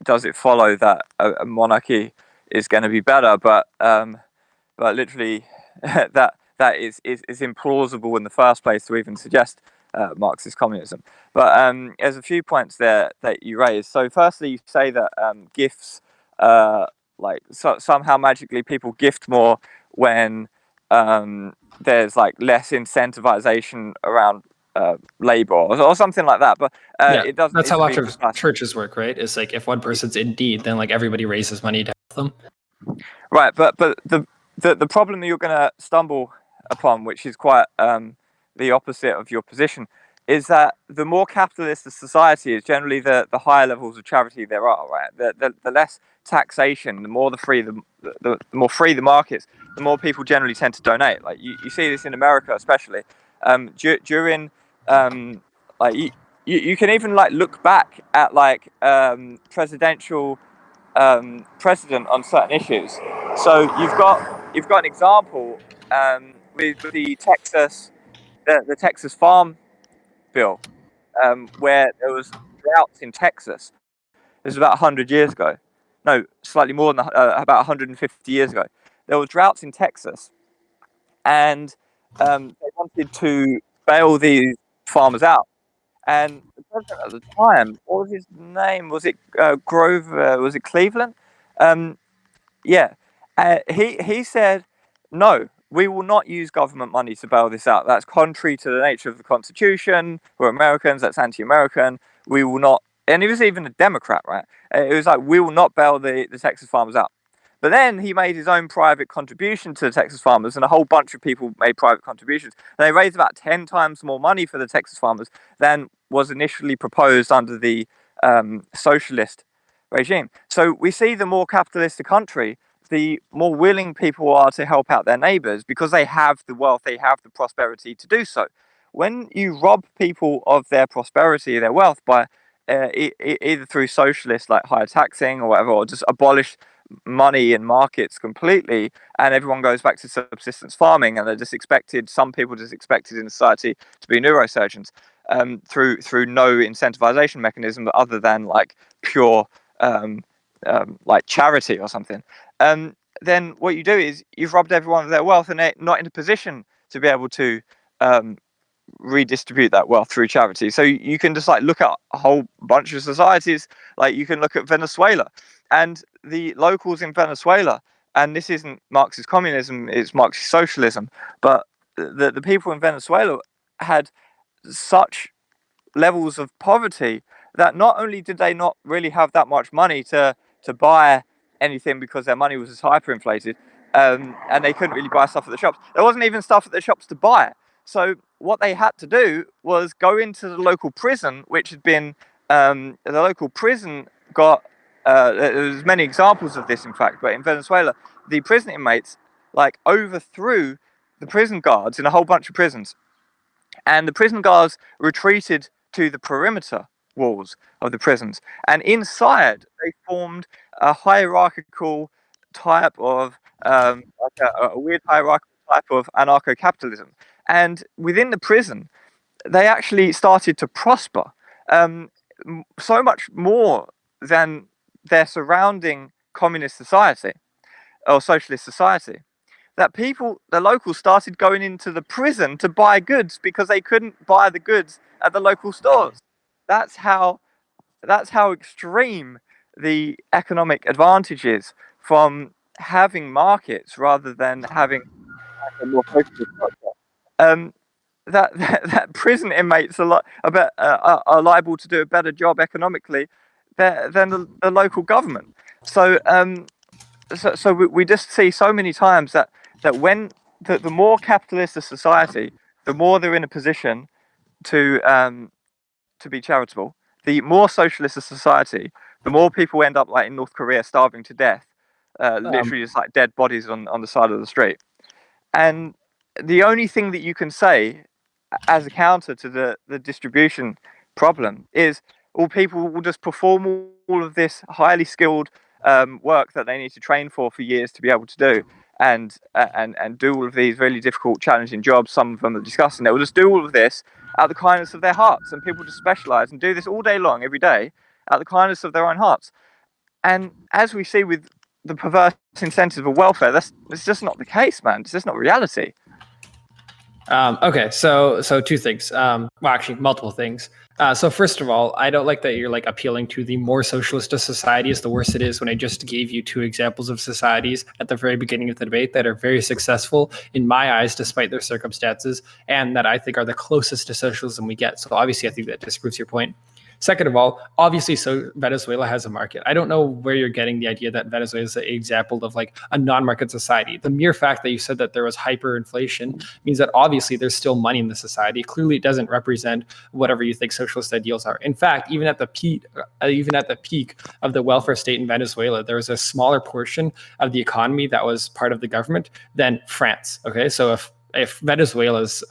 does it follow that a monarchy is going to be better, but literally that is implausible in the first place to even suggest Marxist communism. But there's a few points there that you raised. So firstly, you say that gifts, somehow magically people gift more when there's like less incentivization around labor or something like that. But it doesn't. That's how lots of churches work, right? It's like if one person's in need, then like everybody raises money to help them. Right, but the problem that you're going to stumble upon, which is quite the opposite of your position, is that the more capitalist the society is, generally the higher levels of charity there are. Right, the less taxation, the more the more free the markets, the more people generally tend to donate. Like you see this in America, especially during you can even like look back at like presidential precedent on certain issues. So you've got an example with the Texas Farm Bill, where there was droughts in Texas. This was about 100 years ago. No, slightly more than about 150 years ago. There were droughts in Texas, and they wanted to bail these farmers out. And the president at the time, what was his name? Was it Grover? Was it Cleveland? Yeah. He said, no, we will not use government money to bail this out. That's contrary to the nature of the Constitution. We're Americans. That's anti-American. We will not. And he was even a Democrat, right? It was like, we will not bail the Texas farmers out. But then he made his own private contribution to the Texas farmers, and a whole bunch of people made private contributions. And they raised about 10 times more money for the Texas farmers than was initially proposed under the socialist regime. So we see the more capitalist the country, the more willing people are to help out their neighbors because they have the wealth, they have the prosperity to do so. When you rob people of their prosperity, their wealth, by either through socialist like higher taxing or whatever, or just abolish money in markets completely, and everyone goes back to subsistence farming, and they're just expected, some people just expected in society to be neurosurgeons, through no incentivization mechanism other than like pure like charity or something. Then what you do is you've robbed everyone of their wealth, and they're not in a position to be able to redistribute that wealth through charity. So you can just like look at a whole bunch of societies. Like you can look at Venezuela and the locals in Venezuela, and this isn't Marxist communism, it's Marxist socialism, but the people in Venezuela had such levels of poverty that not only did they not really have that much money to buy anything because their money was just hyperinflated, and they couldn't really buy stuff at the shops. There wasn't even stuff at the shops to buy. So what they had to do was go into the local prison, which had been the local prison got. There's many examples of this, in fact, but in Venezuela, the prison inmates like overthrew the prison guards in a whole bunch of prisons, and the prison guards retreated to the perimeter walls of the prisons, and inside they formed a hierarchical type of like a weird hierarchical type of anarcho-capitalism. And within the prison, they actually started to prosper, so much more than their surrounding communist society or socialist society, that people, the locals, started going into the prison to buy goods because they couldn't buy the goods at the local stores. That's how extreme the economic advantage is from having markets rather than having like a more socialist structure. Um, that prison inmates are liable to do a better job economically than the local government. So so we just see so many times that when the more capitalist the society, the more they're in a position to be charitable. The more socialist the society, the more people end up like in North Korea starving to death, literally just like dead bodies on the side of the street. And the only thing that you can say as a counter to the distribution problem is all people will just perform all of this highly skilled work that they need to train for years to be able to do, and do all of these really difficult, challenging jobs. Some of them are discussing. They will just do all of this out of the kindness of their hearts, and people just specialize and do this all day long, every day, out of the kindness of their own hearts. And as we see with the perverse incentive of welfare, that's just not the case, man. It's just not reality. Okay, so two things. Well, actually, multiple things. So first of all, I don't like that you're like appealing to the more socialist a society is, the worse it is, when I just gave you two examples of societies at the very beginning of the debate that are very successful in my eyes, despite their circumstances, and that I think are the closest to socialism we get. So obviously, I think that disproves your point. Second of all, obviously, so Venezuela has a market. I don't know where you're getting the idea that Venezuela is an example of like a non-market society. The mere fact that you said that there was hyperinflation means that obviously there's still money in the society. Clearly, it doesn't represent whatever you think socialist ideals are. In fact, even at the peak of the welfare state in Venezuela, there was a smaller portion of the economy that was part of the government than France. Okay, so if Venezuela's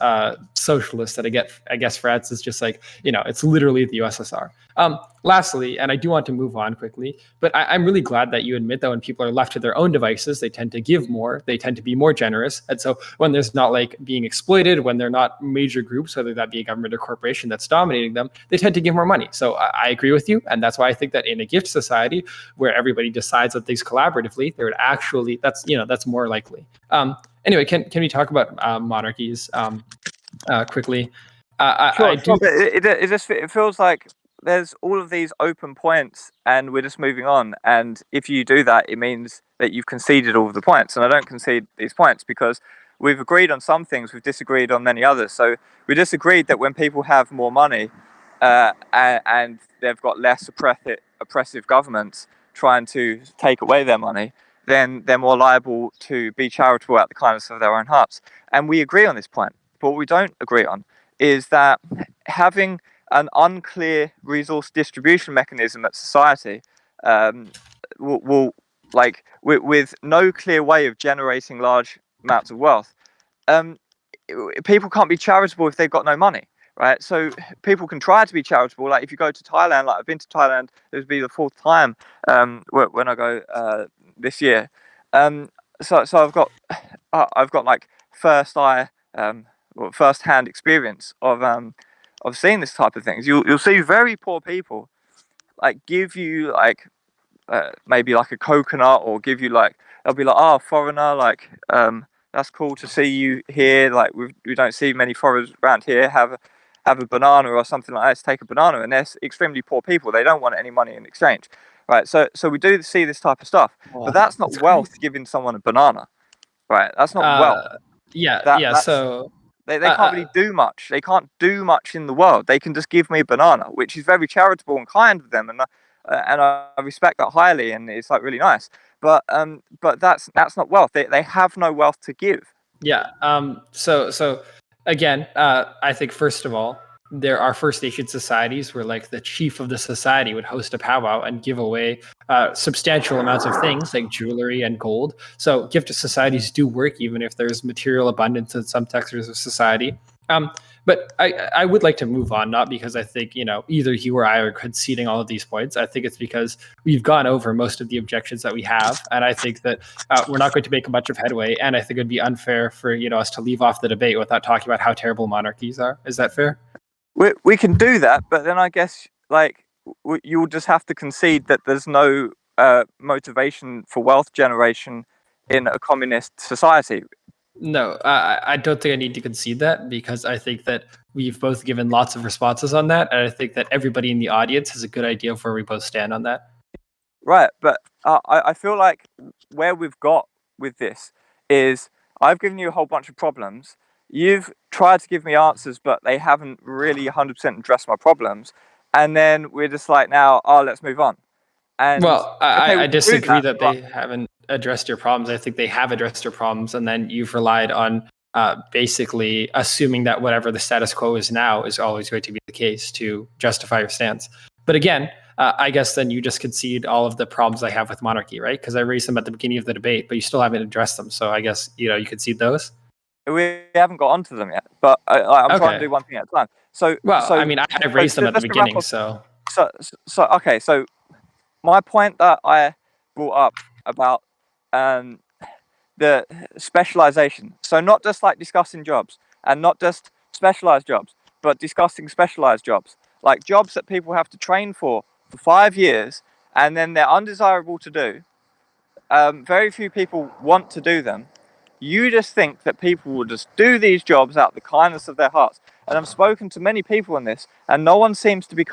socialist, that I guess France is just like, it's literally the USSR. Lastly, and I do want to move on quickly, but I'm really glad that you admit that when people are left to their own devices, they tend to give more, they tend to be more generous. And so when there's not like being exploited, when they're not major groups, whether that be a government or corporation that's dominating them, they tend to give more money. So I agree with you. And that's why I think that in a gift society where everybody decides on things collaboratively, there would actually, that's more likely. Anyway, can we talk about monarchies quickly? Sure. It feels like there's all of these open points, and we're just moving on. And if you do that, it means that you've conceded all of the points. And I don't concede these points because we've agreed on some things, we've disagreed on many others. So we disagreed that when people have more money and they've got less oppressive governments trying to take away their money, then they're more liable to be charitable out the kindness of their own hearts. And we agree on this point. But what we don't agree on is that having an unclear resource distribution mechanism at society will like with no clear way of generating large amounts of wealth, people can't be charitable if they've got no money, right? So people can try to be charitable. Like if you go to Thailand, like I've been to Thailand, this would be the fourth time when I go this year. So I've got like first hand experience of seeing this type of things. You'll see very poor people like give you like maybe like a coconut, or give you like, they'll be like, oh, foreigner, like that's cool to see you here, like we don't see many foreigners around here, have a banana or something like that. Let's take a banana. And they're extremely poor people, they don't want any money in exchange, right? So we do see this type of stuff, but that's not That's wealth, crazy. giving someone a banana, right? That's not wealth. Uh, yeah, that yeah. that's So, they can't uh, really do much. They can't do much in the world. They can just give me a banana, which is very charitable and kind of them, and I respect that highly, and it's like really nice. But that's not wealth. They have no wealth to give. yeah. So again, I think first of all, there are First Nation societies where like the chief of the society would host a powwow and give away substantial amounts of things like jewelry and gold. So gift societies do work, even if there's material abundance in some sectors of society. But I would like to move on, not because I think, either you or I are conceding all of these points. I think it's because we've gone over most of the objections that we have. And I think that we're not going to make much of headway. And I think it'd be unfair for, us to leave off the debate without talking about how terrible monarchies are. Is that fair? We can do that, but then I guess like you'll just have to concede that there's no motivation for wealth generation in a communist society. No, I don't think I need to concede that, because I think that we've both given lots of responses on that. And I think that everybody in the audience has a good idea of where we both stand on that. Right, but I feel like where we've got with this is I've given you a whole bunch of problems. You've tried to give me answers, but they haven't really 100% addressed my problems. And then we're just like, now, oh, let's move on. And Well, okay, we I can do disagree that, that but they haven't addressed your problems. I think they have addressed your problems, and then you've relied on basically assuming that whatever the status quo is now is always going to be the case to justify your stance. But again, I guess then you just concede all of the problems I have with monarchy, right? Because I raised them at the beginning of the debate, but you still haven't addressed them. So I guess you concede those. we haven't got onto them yet. But I'm trying to Okay. do one thing at a time. So Well, I so mean, I raised them at the just to wrap beginning, up. so Okay, so my point that I brought up about um, the specialization. So not just like discussing jobs, and not just specialized jobs, but discussing specialized jobs, like jobs that people have to train for 5 years, and then they're undesirable to do. Very few people want to do them. You just think that people will just do these jobs out of the kindness of their hearts. And I've spoken to many people on this, and no one seems to be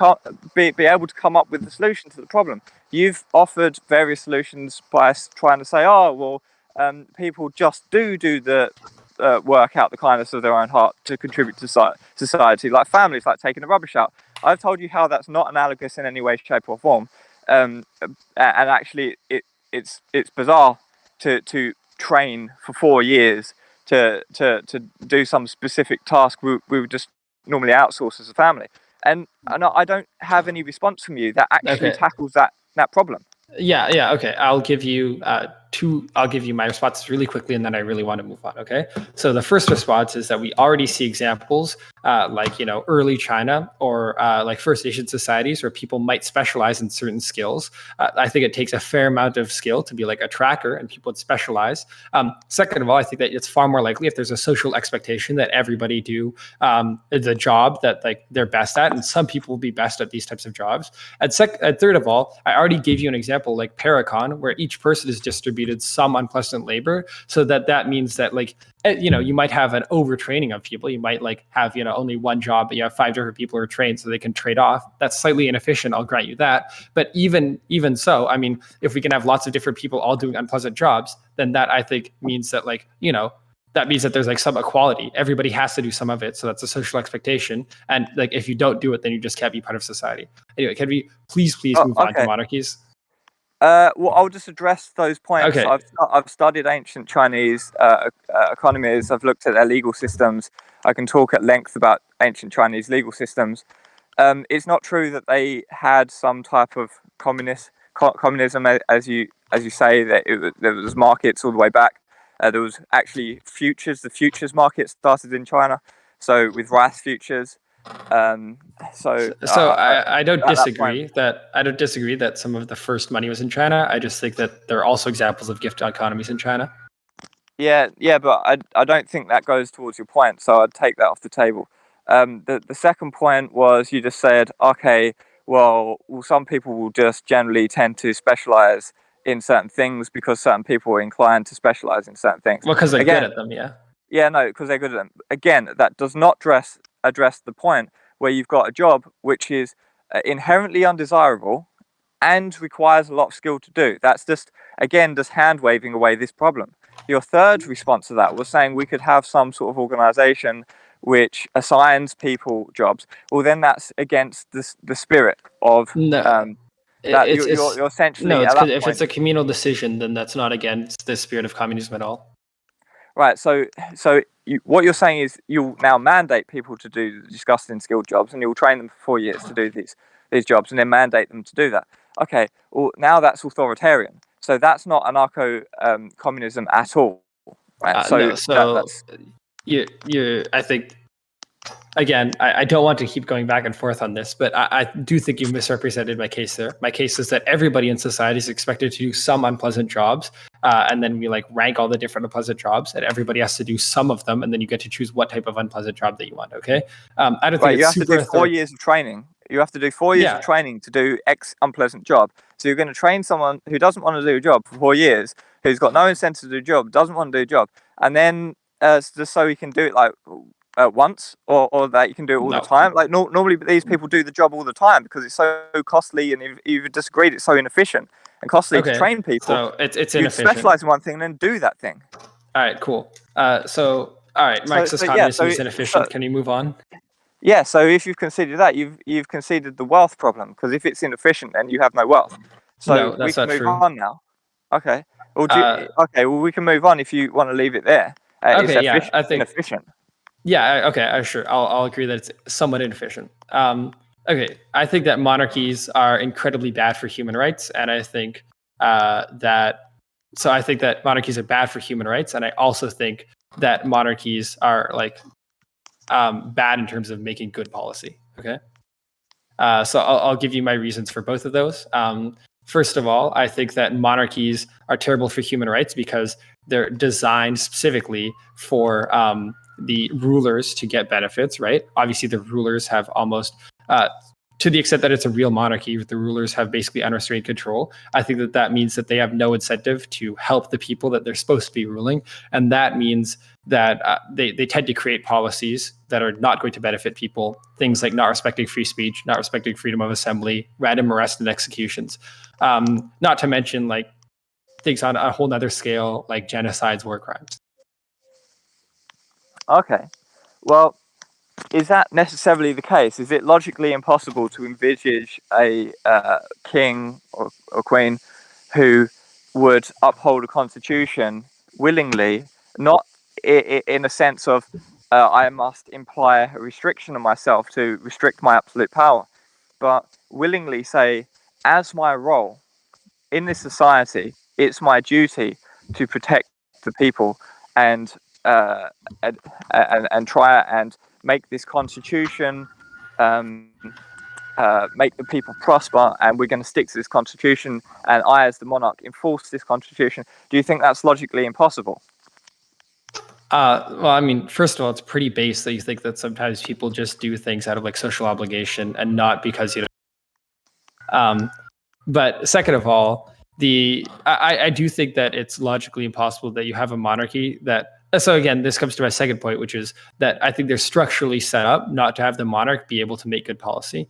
able to come up with the solution to the problem. You've offered various solutions by trying to say, oh, well, people just do the work out the kindness of their own heart to contribute to society, like families, like taking the rubbish out. I've told you how that's not analogous in any way, shape, or form. And actually, it's bizarre to train for 4 years to do some specific task we would just normally outsource as a family. And I don't have any response from you that actually okay. tackles that problem. Yeah, okay. I'll give you I'll give you my responses really quickly, and then I really want to move on. Okay. So the first response is that we already see examples like early China, or like First Nation societies, where people might specialize in certain skills. I think it takes a fair amount of skill to be like a tracker, and people would specialize. Second of all, I think that it's far more likely if there's a social expectation that everybody do the job that like they're best at, and some people will be best at these types of jobs. And third of all, I already gave you an example like Paracon, where each person is distributed some unpleasant labor, so that means that like you might have an overtraining of people. You might like have only one job, but you have 5 different people who are trained, so they can trade off. That's slightly inefficient, I'll grant you that. But even so, I mean, if we can have lots of different people all doing unpleasant jobs, then that I think means that like that means that there's like some equality. Everybody has to do some of it. So that's a social expectation. And like, if you don't do it, then you just can't be part of society. Anyway, can we please Oh, move on to okay. monarchies? Well, I'll just address those points. Okay. I've studied ancient Chinese economies. I've looked at their legal systems. I can talk at length about ancient Chinese legal systems. It's not true that they had some type of communism, as you say, that there was markets all the way back. There was actually futures. The futures market started in China, so with rice futures. I don't at that disagree that some of the first money was in China. I just think that there are also examples of gift economies in China. Yeah, but I don't think that goes towards your point, so I'd take that off the table. The second point was you just said, okay, well, some people will just generally tend to specialize in certain things because certain people are inclined to specialize in certain things. Well, because they're good at them, yeah. Yeah, no, because they're good at them. Again, that does not address the point where you've got a job which is inherently undesirable and requires a lot of skill to do. That's just hand waving away this problem. Your third response to that was saying we could have some sort of organization which assigns people jobs. Well, then that's against the spirit of No, that. it's You're essentially no. It's at that because if point, it's a communal decision, then that's not against the spirit of communism at all. right? So what you're saying is you'll now mandate people to do disgusting skilled jobs, and you'll train them for 4 years to do these jobs, and then mandate them to do that. Okay, well now that's authoritarian. So that's not anarcho communism at all, right? That's you. I think again, I don't want to keep going back and forth on this, but I do think you've misrepresented my case there. My case is that everybody in society is expected to do some unpleasant jobs, and then we like rank all the different unpleasant jobs, and everybody has to do some of them, and then you get to choose what type of unpleasant job that you want. Okay, I don't think you it's have to do 4 years of training. You have to do 4 years of training to do X unpleasant job. So you're going to train someone who doesn't want to do a job for 4 years, who's got no incentive to do a job, doesn't want to do a job, and then just so he can do it like once, or that you can do it all the time. Like normally these people do the job all the time because it's so costly, and if you've disagreed, it's so inefficient and costly to train people. So it's you inefficient. Specialize in one thing and then do that thing. All right, cool. All right, Marxist communism is inefficient. Can you move on? Yeah, so if you've conceded that, you've conceded the wealth problem, because if it's inefficient, then you have no wealth. So no, that's we can not move true. on now. Okay. Well, we can move on if you want to leave it there. Okay, yeah, I think inefficient. Yeah, okay, sure. I'll agree that it's somewhat inefficient. Okay, I think that monarchies are incredibly bad for human rights, and I think I think that monarchies are bad for human rights, and I also think that monarchies are like bad in terms of making good policy. Okay, so I'll give you my reasons for both of those. First of all, I think that monarchies are terrible for human rights because they're designed specifically for the rulers to get benefits, right? Obviously, the rulers have almost, to the extent that it's a real monarchy, the rulers have basically unrestrained control. I think that means that they have no incentive to help the people that they're supposed to be ruling. And that means that they tend to create policies that are not going to benefit people. Things like not respecting free speech, not respecting freedom of assembly, random arrests and executions. Not to mention like things on a whole nother scale, like genocides, war crimes. Okay. Well, is that necessarily the case? Is it logically impossible to envisage a king or queen who would uphold a constitution willingly, not in a sense of I must imply a restriction on myself to restrict my absolute power, but willingly say, as my role in this society, it's my duty to protect the people and try and make this constitution make the people prosper, and we're going to stick to this constitution, and I as the monarch enforce this constitution. Do you think that's logically impossible? Well, I mean, first of all, it's pretty base that you think that sometimes people just do things out of like social obligation and not because but second of all, I do think that it's logically impossible that you have a monarchy that. So again, this comes to my second point, which is that I think they're structurally set up not to have the monarch be able to make good policy.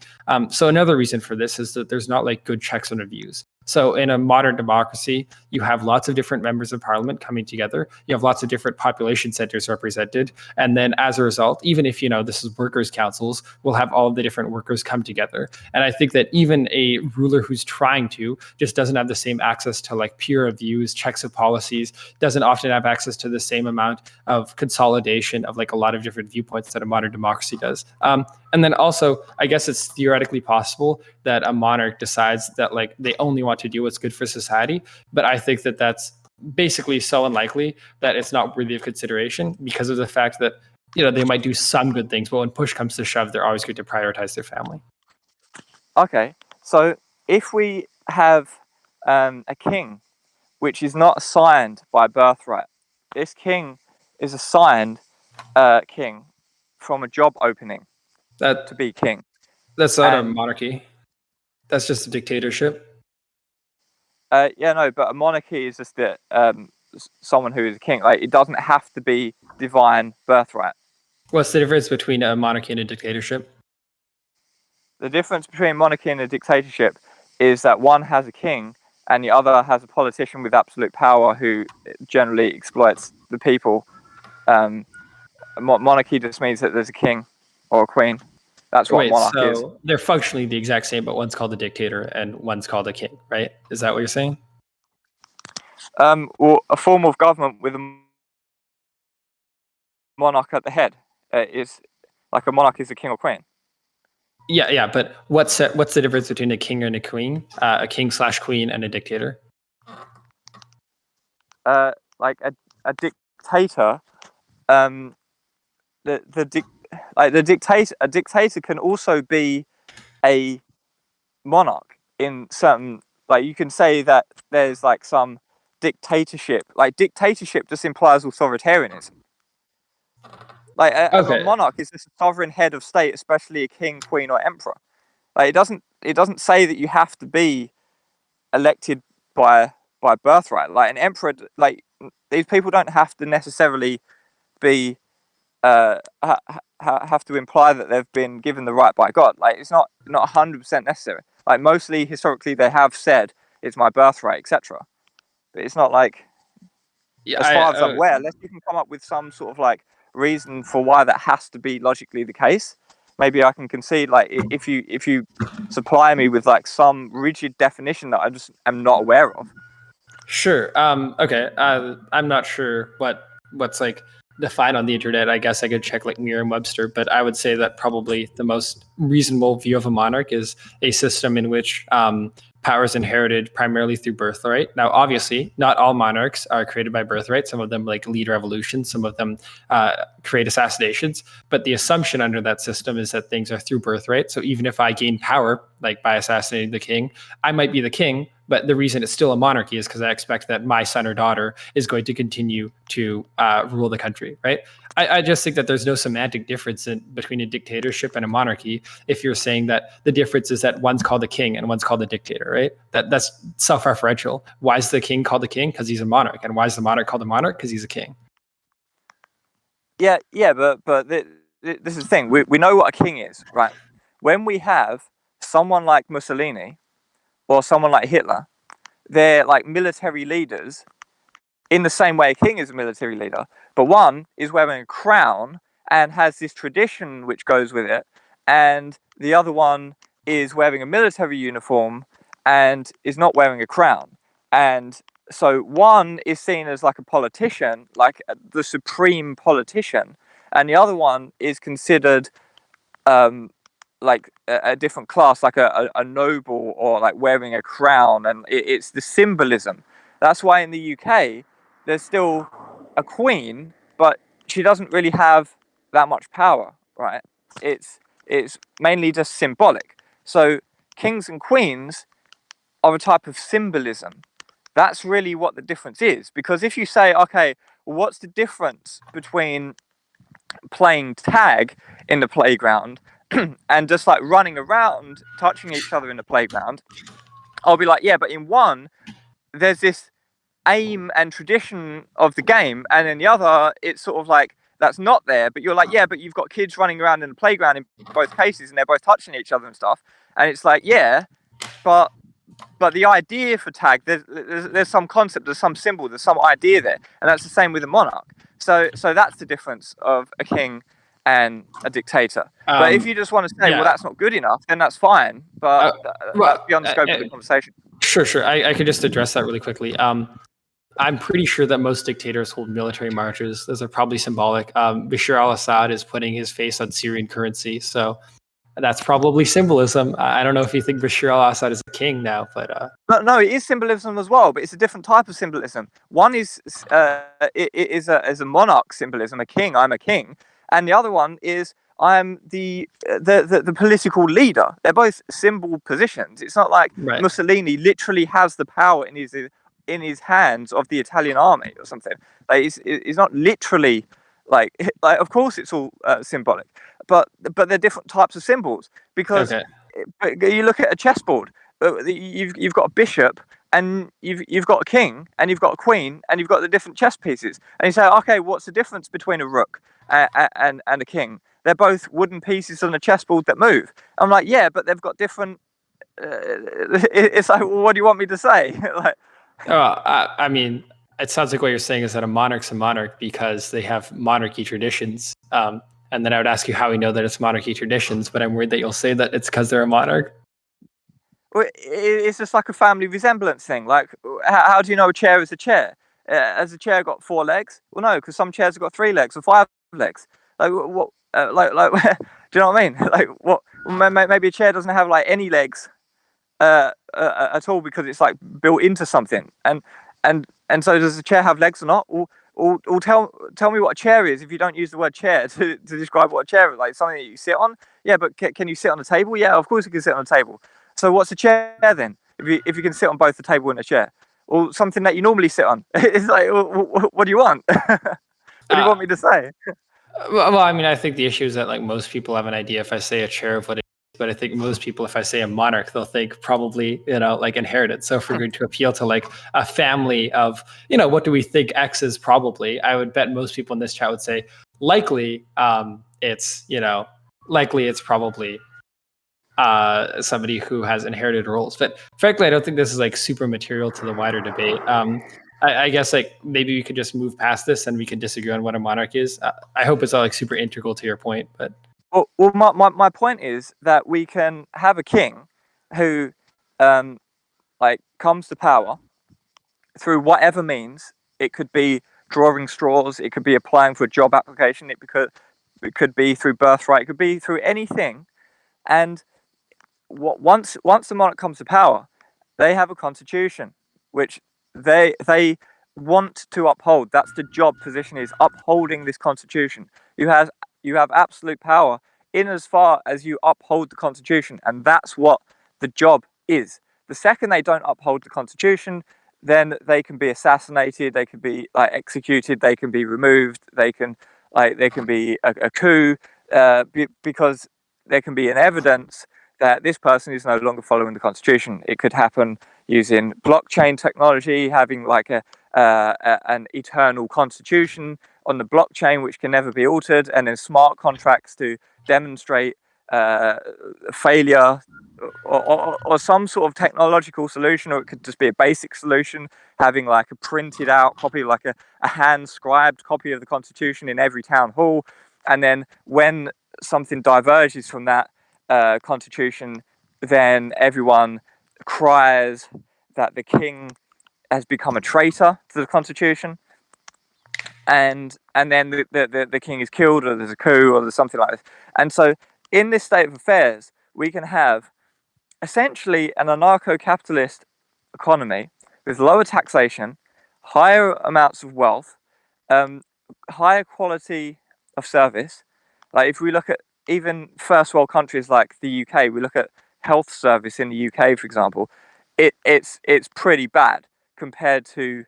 So another reason for this is that there's not like good checks and reviews. So in a modern democracy, you have lots of different members of parliament coming together. You have lots of different population centers represented. And then as a result, even if, this is workers' councils, we'll have all of the different workers come together. And I think that even a ruler who's trying to just doesn't have the same access to like peer reviews, checks of policies, doesn't often have access to the same amount of consolidation of like a lot of different viewpoints that a modern democracy does. And then also, I guess it's theoretically possible that a monarch decides that like they only want to do what's good for society. But I think that that's basically so unlikely that it's not worthy of consideration because of the fact that they might do some good things, but when push comes to shove, they're always going to prioritize their family. Okay, so if we have a king which is not assigned by birthright, this king is assigned king from a job opening to be king. That's not a monarchy. That's just a dictatorship. Yeah, no, but a monarchy is just that someone who is a king. Like, it doesn't have to be divine birthright. What's the difference between a monarchy and a dictatorship? The difference between monarchy and a dictatorship is that one has a king and the other has a politician with absolute power who generally exploits the people. Monarchy just means that there's a king or a queen. That's what a monarch is. So they're functionally the exact same, but one's called a dictator and one's called a king, right? Is that what you're saying? Well, a form of government with a monarch at the head is like a monarch is a king or queen. Yeah, but what's the difference between a king and a queen? A king/queen and a dictator? Like a dictator, a dictator can also be a monarch in certain, like, you can say that there's like some dictatorship. Like, dictatorship just implies authoritarianism. Like a monarch is just a sovereign head of state, especially a king, queen, or emperor. Like, it doesn't say that you have to be elected by birthright. Like, an emperor, like, these people don't have to necessarily be have to imply that they've been given the right by God. Like, it's not 100% necessary. Like, mostly historically they have said it's my birthright, etc. But it's not like, as far as I'm aware, unless you can come up with some sort of like reason for why that has to be logically the case, maybe I can concede. Like, if you supply me with like some rigid definition that I just am not aware of. Sure. Okay. I'm not sure what's like defined on the internet. I guess I could check like Merriam-Webster, but I would say that probably the most reasonable view of a monarch is a system in which power is inherited primarily through birthright. Now, obviously, not all monarchs are created by birthright. Some of them like lead revolutions. Some of them create assassinations. But the assumption under that system is that things are through birthright. So even if I gain power, like by assassinating the king, I might be the king. But the reason it's still a monarchy is because I expect that my son or daughter is going to continue to rule the country, right? I just think that there's no semantic difference between a dictatorship and a monarchy if you're saying that the difference is that one's called a king and one's called a dictator, right? That's self-referential. Why is the king called a king? Because he's a monarch. And why is the monarch called a monarch? Because he's a king. Yeah, but this is the thing. We know what a king is, right? When we have someone like Mussolini or someone like Hitler, they're like military leaders in the same way a king is a military leader, but one is wearing a crown and has this tradition which goes with it, and the other one is wearing a military uniform and is not wearing a crown. And so one is seen as like a politician, like the supreme politician, and the other one is considered like a different class, like a noble, or like wearing a crown, and it's the symbolism. That's why in the UK there's still a queen, but she doesn't really have that much power, right? It's mainly just symbolic. So kings and queens are a type of symbolism. That's really what the difference is. Because if you say, okay, well, what's the difference between playing tag in the playground and just like running around touching each other in the playground, I'll be like, yeah, but in one there's this aim and tradition of the game, and in the other it's sort of like that's not there, but you're like, yeah, but you've got kids running around in the playground in both cases and they're both touching each other and stuff, and it's like, yeah, but the idea for tag, there's some concept, there's some symbol, there's some idea there, and that's the same with a monarch. So that's the difference of a king and a dictator. But if you just want to say, well, that's not good enough, then that's fine. But that's beyond the scope of the conversation. Sure. I could just address that really quickly. I'm pretty sure that most dictators hold military marches. Those are probably symbolic. Bashar al-Assad is putting his face on Syrian currency, so that's probably symbolism. I don't know if you think Bashar al-Assad is a king now, but no, it is symbolism as well, but it's a different type of symbolism. One is a monarch symbolism, a king. I'm a king, and the other one is I'm the political leader. They're both symbol positions. It's not like Right. Mussolini literally has the power in his hands of the Italian army or something. Like it's not literally like of course it's all symbolic, but they're different types of symbols because Okay. you look at a chessboard. You've got a bishop and you've got a king and you've got a queen and you've got the different chess pieces, and you say, okay, what's the difference between a rook and a king? They're both wooden pieces on a chessboard that move. I'm like, yeah, but they've got different. It's like, well, what do you want me to say? Like, I mean, it sounds like what you're saying is that a monarch's a monarch because they have monarchy traditions. And then I would ask you how we know that it's monarchy traditions, but I'm worried that you'll say that it's because they're a monarch. it's just like a family resemblance thing. Like, how do you know a chair is a chair? Has a chair got 4 legs? Well, no, because some chairs have got 3 legs or 5 legs. Like, what? Like, do you know what I mean? Like, what? Maybe a chair doesn't have like any legs at all because it's like built into something. And so does the chair have legs or not? Or tell me what a chair is if you don't use the word chair to describe what a chair is. Like something that you sit on. Yeah, but can you sit on a table? Yeah, of course you can sit on a table. So what's a chair then? If you can sit on both the table and a chair, or something that you normally sit on. It's like, what do you want? What do you want me to say? Well, I mean, I think the issue is that like most people have an idea if I say a chair of what it is, but I think most people, if I say a monarch, they'll think probably, like inherited. So if we're going to appeal to like a family of, what do we think X is probably, I would bet most people in this chat would say likely likely it's probably somebody who has inherited roles. But frankly, I don't think this is like super material to the wider debate. I guess like maybe we could just move past this and we can disagree on what a monarch is. I hope it's not like super integral to your point, but Well, my point is that we can have a king who like comes to power through whatever means. It could be drawing straws, it could be applying for a job application, it could be through birthright, it could be through anything. And once the monarch comes to power, they have a constitution which they want to uphold. That's the job position, is upholding this constitution. You have absolute power in as far as you uphold the constitution, and that's what the job is. The second they don't uphold the constitution, then they can be assassinated, they can be like executed, they can be removed, they can be a coup, because there can be an evidence that this person is no longer following the constitution. It could happen using blockchain technology, having like an eternal constitution on the blockchain which can never be altered, and then smart contracts to demonstrate failure, or some sort of technological solution, or it could just be a basic solution, having like a printed out copy, like a hand scribed copy of the constitution in every town hall. And then when something diverges from that constitution, then everyone cries that the king has become a traitor to the constitution, and then the king is killed, or there's a coup, or there's something like this. And so in this state of affairs, we can have essentially an anarcho-capitalist economy with lower taxation, higher amounts of wealth, higher quality of service. Like if we look at even first world countries like the UK, we look at health service in the UK, for example, it's pretty bad compared to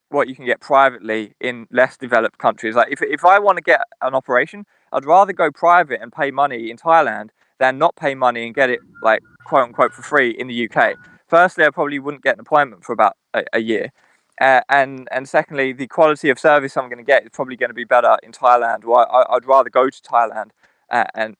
what you can get privately in less developed countries. Like if I want to get an operation, I'd rather go private and pay money in Thailand than not pay money and get it like quote unquote for free in the UK. Firstly, I probably wouldn't get an appointment for about a year. And secondly, the quality of service I'm going to get is probably going to be better in Thailand. Or I'd rather go to Thailand and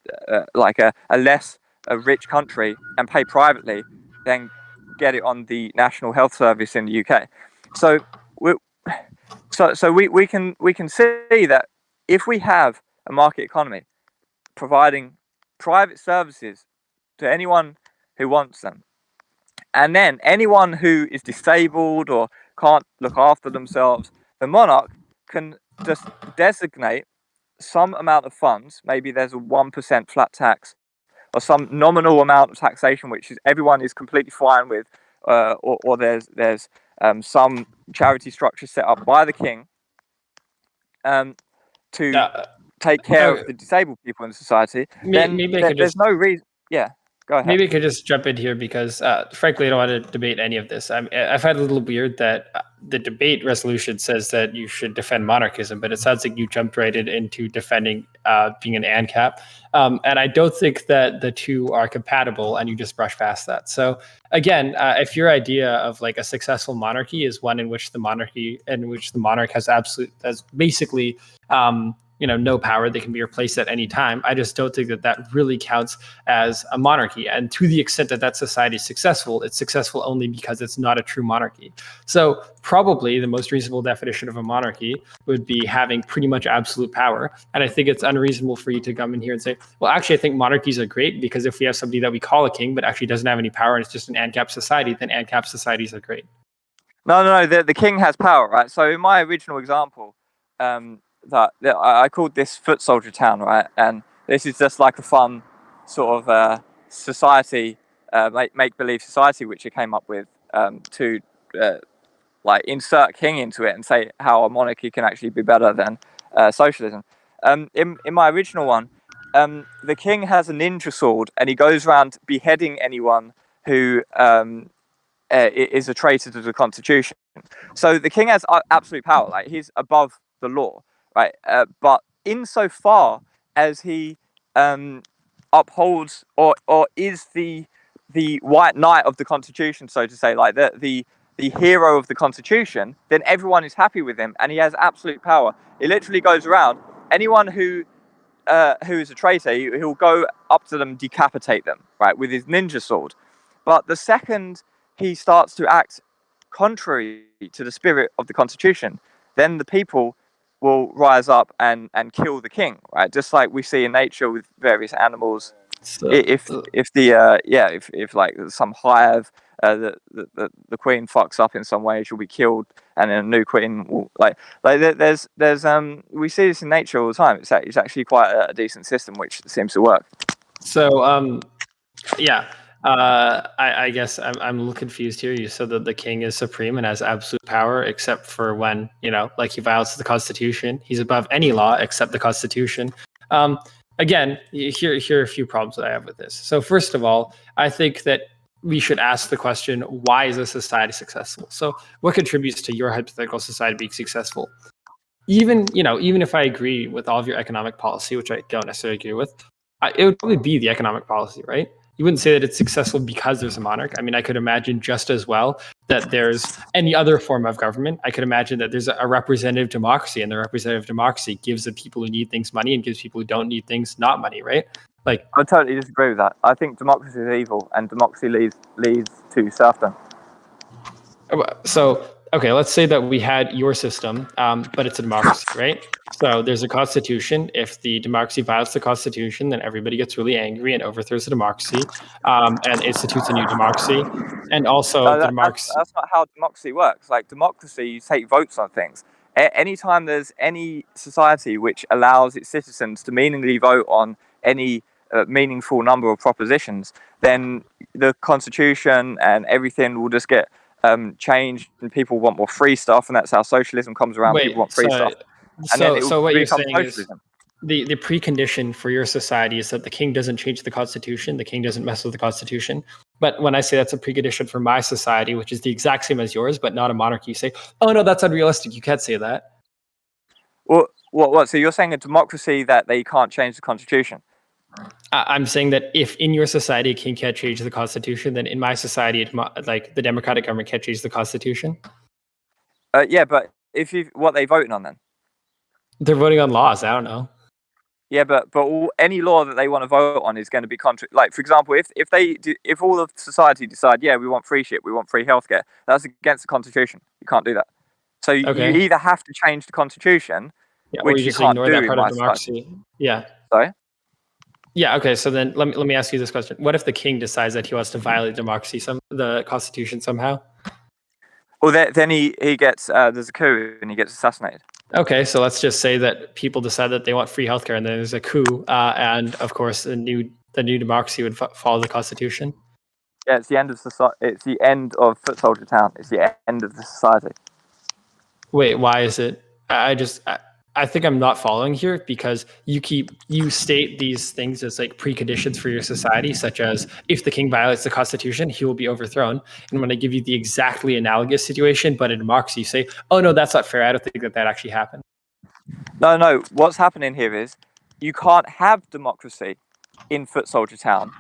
like a less rich country and pay privately than get it on the National Health Service in the UK. So we can see that if we have a market economy providing private services to anyone who wants them, and then anyone who is disabled or can't look after themselves, the monarch can just designate some amount of funds. Maybe there's a 1% flat tax or some nominal amount of taxation, which is everyone is completely fine with, or there's some charity structure set up by the king to take care Okay. of the disabled people in society, then Maybe I could there's just no reason. Yeah, go ahead. maybe I could just jump in here because, frankly, I don't want to debate any of this. I've had a little weird that the debate resolution says that you should defend monarchism, but it sounds like you jumped right into defending being an ANCAP. And I don't think that the two are compatible, and you just brush past that. So again, if your idea of like a successful monarchy is one in which the monarch has basically no power, they can be replaced at any time. I just don't think that that really counts as a monarchy. And to the extent that that society is successful, it's successful only because it's not a true monarchy. So probably the most reasonable definition of a monarchy would be having pretty much absolute power. And I think it's unreasonable for you to come in here and say, well, actually, I think monarchies are great because if we have somebody that we call a king but actually doesn't have any power and it's just an ANCAP society, then ANCAP societies are great. No. The king has power, right? So in my original example, that I called this Footsoldier town, right? And this is just like a fun sort of society, make believe society, which I came up with to like insert king into it and say how a monarchy can actually be better than socialism. In my original one, the king has a ninja sword and he goes around beheading anyone who is a traitor to the constitution. So the king has absolute power, like he's above the law, right? But insofar as he upholds or is the white knight of the constitution, so to say, like the hero of the constitution, then everyone is happy with him and he has absolute power. He literally goes around anyone who is a traitor, he'll go up to them, decapitate them, right, with his ninja sword. But the second he starts to act contrary to the spirit of the constitution, then the people will rise up and kill the king, right? Just like we see in nature with various animals. So, If like some hive, the queen fucks up in some way, she'll be killed, and then a new queen will there's we see this in nature all the time. It's actually quite a decent system which seems to work. so yeah. I guess I'm a little confused here. You said that the king is supreme and has absolute power, except for when, like he violates the Constitution. He's above any law except the Constitution. Again, here are a few problems that I have with this. So first of all, I think that we should ask the question, why is a society successful? So what contributes to your hypothetical society being successful? Even if I agree with all of your economic policy, which I don't necessarily agree with, it would probably be the economic policy, right? You wouldn't say that it's successful because there's a monarch. I mean, I could imagine just as well that there's any other form of government. I could imagine that there's a representative democracy, and the representative democracy gives the people who need things money and gives people who don't need things not money, right? Like, I totally disagree with that. I think democracy is evil, and democracy leads to serfdom. so okay, let's say that we had your system, but it's a democracy, right? So there's a constitution. If the democracy violates the constitution, then everybody gets really angry and overthrows the democracy and institutes a new democracy. And also the democracy. That's not how democracy works. Like democracy, you take votes on things. Anytime there's any society which allows its citizens to meaningfully vote on any meaningful number of propositions, then the constitution and everything will just get changed, and people want more free stuff, and that's how socialism comes around. People want free stuff, and then it will what you're become saying socialism. Is the precondition for your society is that the king doesn't change the constitution, the king doesn't mess with the constitution. But when I say that's a precondition for my society, which is the exact same as yours, but not a monarchy, you say, oh no, that's unrealistic. You can't say that. Well, what? So you're saying a democracy that they can't change the constitution? I'm saying that if in your society a king can't change the constitution, then in my society, like the democratic government can't change the constitution. Yeah, but what are they voting on then? They're voting on laws. I don't know. Yeah, but any law that they want to vote on is going to be contrary. Like, for example, if all of society decide, yeah, we want free shit, we want free healthcare, that's against the constitution. You can't do that. So you either have to change the constitution, which you can't do in my society. Yeah. Sorry. Yeah. Okay. So then let me ask you this question: what if the king decides that he wants to violate the constitution somehow? Well, then he gets there's a coup and he gets assassinated. Okay, so let's just say that people decide that they want free healthcare, and then there's a coup, and of course, the new democracy would follow the constitution. Yeah, it's the end of society. It's the end of Footsoldier Town. It's the end of the society. Wait, why is it? I think I'm not following here, because you state these things as like preconditions for your society, such as if the king violates the constitution, he will be overthrown. And when I give you the exactly analogous situation, but in democracy, you say, oh no, that's not fair. I don't think that actually happened. No. What's happening here is you can't have democracy in Footsoldier Town.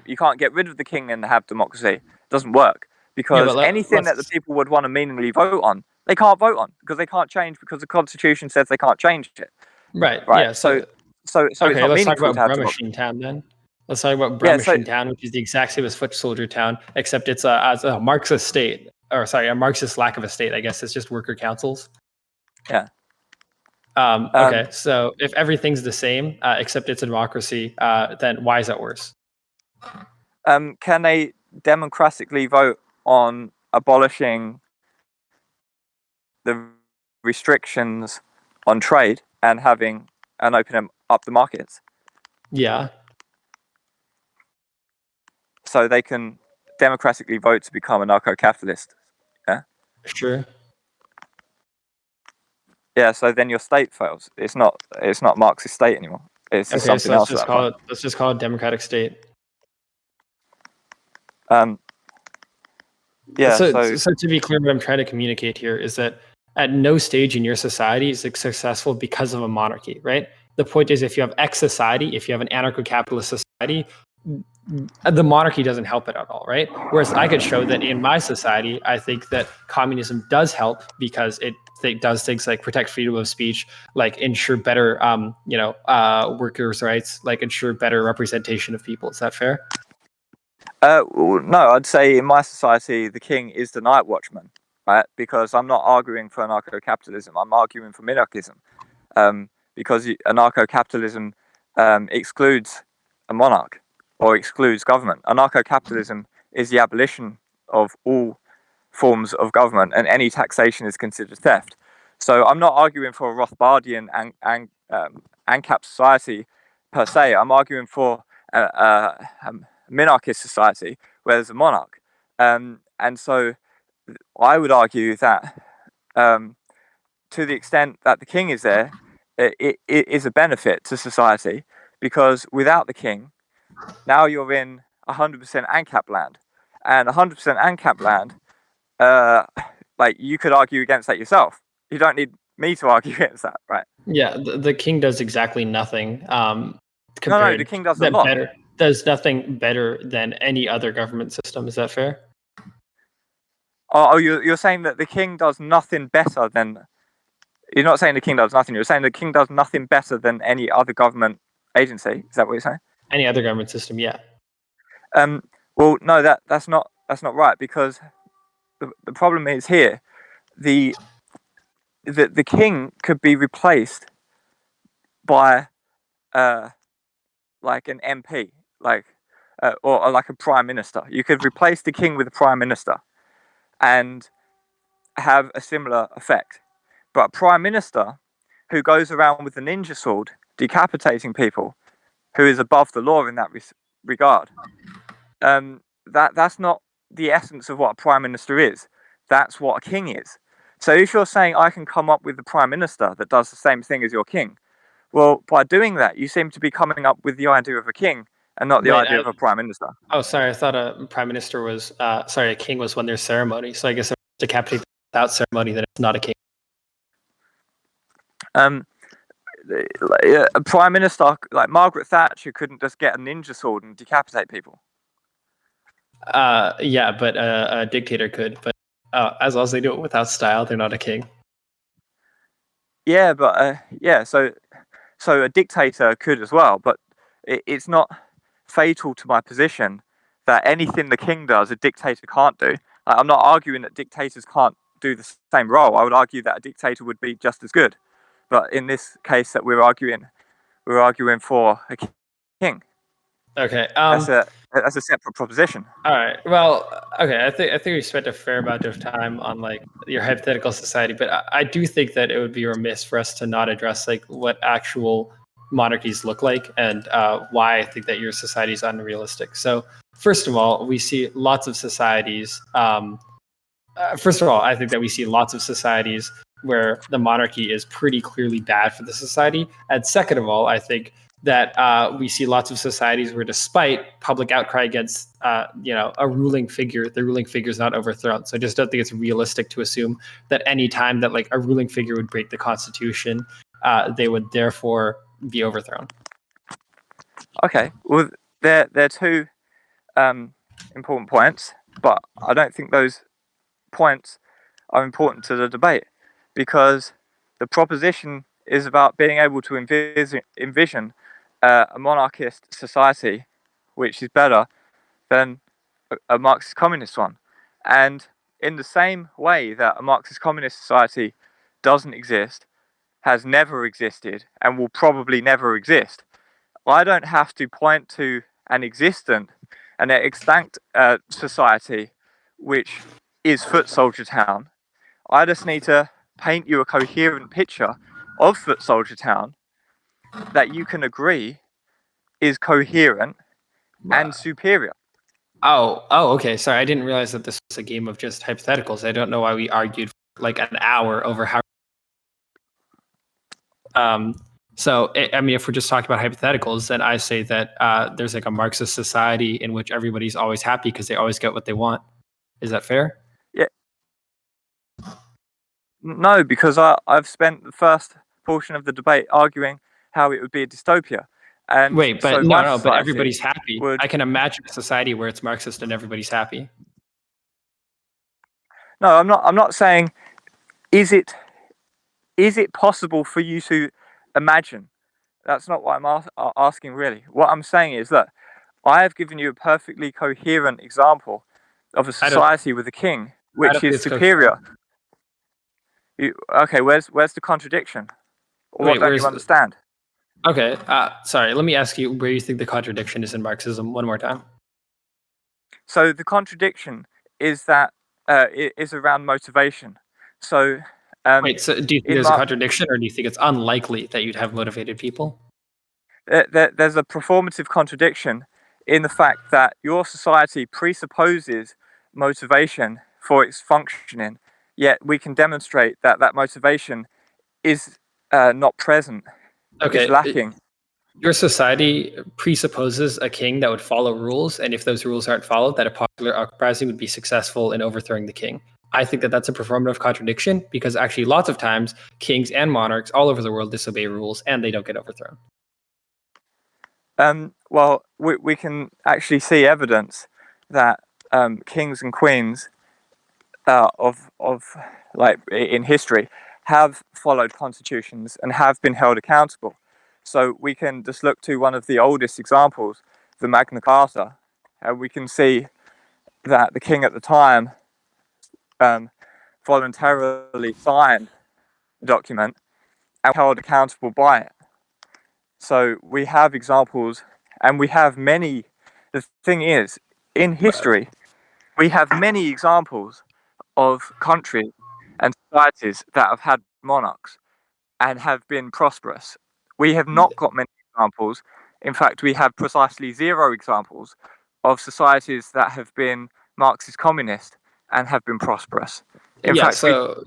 You can't get rid of the king and have democracy. It doesn't work, because anything that the people would want to meaningfully vote on, they can't vote on, because they can't change, because the constitution says they can't change it. Right. Right. Yeah. So it's Okay, not let's talk meaningful about to have BruhMachine Town then. Let's talk about Yeah, so- BruhMachine Town, which is the exact same as Footsoldier Town, except it's a Marxist state, or sorry, a Marxist lack of a state. I guess it's just worker councils. Yeah. Okay, so if everything's the same, except it's a democracy, then why is that worse? Can they democratically vote on abolishing the restrictions on trade and opening up the markets? Yeah. So they can democratically vote to become anarcho-capitalist. Yeah. Sure. Yeah. So then your state fails. It's not Marxist state anymore. It's just something else. Let's just call it democratic state. Yeah. So to be clear, what I'm trying to communicate here is that at no stage in your society is it successful because of a monarchy, right? The point is, if you have X society, if you have an anarcho-capitalist society, the monarchy doesn't help it at all, right? Whereas I could show that in my society, I think that communism does help, because it does things like protect freedom of speech, like ensure better, workers' rights, like ensure better representation of people. Is that fair? No, I'd say in my society, the king is the night watchman, right? Because I'm not arguing for anarcho-capitalism. I'm arguing for minarchism, because anarcho-capitalism excludes a monarch or excludes government. Anarcho-capitalism is the abolition of all forms of government, and any taxation is considered theft. So I'm not arguing for a Rothbardian and ANCAP society per se. I'm arguing for a minarchist society where there's a monarch, and so I would argue that to the extent that the king is there, it is a benefit to society, because without the king, now you're in 100% ANCAP land, and 100% ANCAP land, like you could argue against that yourself. You don't need me to argue against that, right? Yeah, the king does exactly nothing. No, the king does a that lot. Does nothing better than any other government system. Is that fair? Oh, you're saying that the king does nothing better than... You're not saying the king does nothing. You're saying the king does nothing better than any other government agency. Is that what you're saying? Any other government system, yeah. Well, no, that's not right, because the problem is here, the king could be replaced by like an MP, or like a prime minister. You could replace the king with a prime minister and have a similar effect. But a prime minister who goes around with a ninja sword decapitating people, who is above the law in that regard, that's not the essence of what a prime minister is. That's what a king is. So if you're saying I can come up with a prime minister that does the same thing as your king, well, by doing that, you seem to be coming up with the idea of a king and not the idea of a prime minister. Oh, sorry. I thought a prime minister was, a king was when there's ceremony. So I guess if it's decapitated without ceremony, then it's not a king. A prime minister like Margaret Thatcher couldn't just get a ninja sword and decapitate people. Yeah, but a dictator could. But as long as they do it without style, they're not a king. Yeah, but so a dictator could as well. But it's not fatal to my position that anything the king does, a dictator can't do. I'm not arguing that dictators can't do the same role. I would argue that a dictator would be just as good. But in this case that we're arguing for a king. Okay. That's a separate proposition. All right. Well, okay. I think we spent a fair amount of time on like your hypothetical society, but I do think that it would be remiss for us to not address like what actual monarchies look like and why I think that your society is unrealistic. So, first of all, we see lots of societies. First of all, I think that we see lots of societies where the monarchy is pretty clearly bad for the society. And second of all, I think that we see lots of societies where, despite public outcry against, a ruling figure, the ruling figure is not overthrown. So I just don't think it's realistic to assume that any time that like a ruling figure would break the constitution, they would therefore be overthrown. Okay, well, they're two important points, but I don't think those points are important to the debate, because the proposition is about being able to envision a monarchist society which is better than a Marxist communist one. And in the same way that a Marxist communist society doesn't exist, has never existed, and will probably never exist, I don't have to point to an extant society which is Footsoldier Town. I just need to paint you a coherent picture of Footsoldier Town that you can agree is coherent and superior. Oh, okay. Sorry, I didn't realize that this was a game of just hypotheticals. I don't know why we argued for like an hour over how. I mean, if we're just talking about hypotheticals, then I say that there's like a Marxist society in which everybody's always happy because they always get what they want. Is that fair? Yeah. No, because I've spent the first portion of the debate arguing how it would be a dystopia. And Wait, but so no, but everybody's happy. would... I can imagine a society where it's Marxist and everybody's happy. No, I'm not saying is it possible for you to imagine. That's not what I'm asking really. What I'm saying is that I have given you a perfectly coherent example of a society with a king which is superior. Okay, where's the contradiction? Or what don't you understand? Okay, sorry, let me ask you where you think the contradiction is in Marxism one more time. So the contradiction is that it is around motivation. So wait, so do you think there's a contradiction, or do you think it's unlikely that you'd have motivated people? There's a performative contradiction in the fact that your society presupposes motivation for its functioning, yet we can demonstrate that that motivation is not present, is lacking. Your society presupposes a king that would follow rules, and if those rules aren't followed, that a popular uprising would be successful in overthrowing the king. I think that that's a performative contradiction, because actually lots of times kings and monarchs all over the world disobey rules and they don't get overthrown. Well, we can actually see evidence that kings and queens of like in history have followed constitutions and have been held accountable. So we can just look to one of the oldest examples, the Magna Carta, and we can see that the king at the time voluntarily signed the document and held accountable by it. So we have examples, and we have many. The thing is, in history, we have many examples of countries and societies that have had monarchs and have been prosperous. We have not got many examples. In fact, we have precisely 0 examples of societies that have been Marxist communist and have been prosperous. In fact, so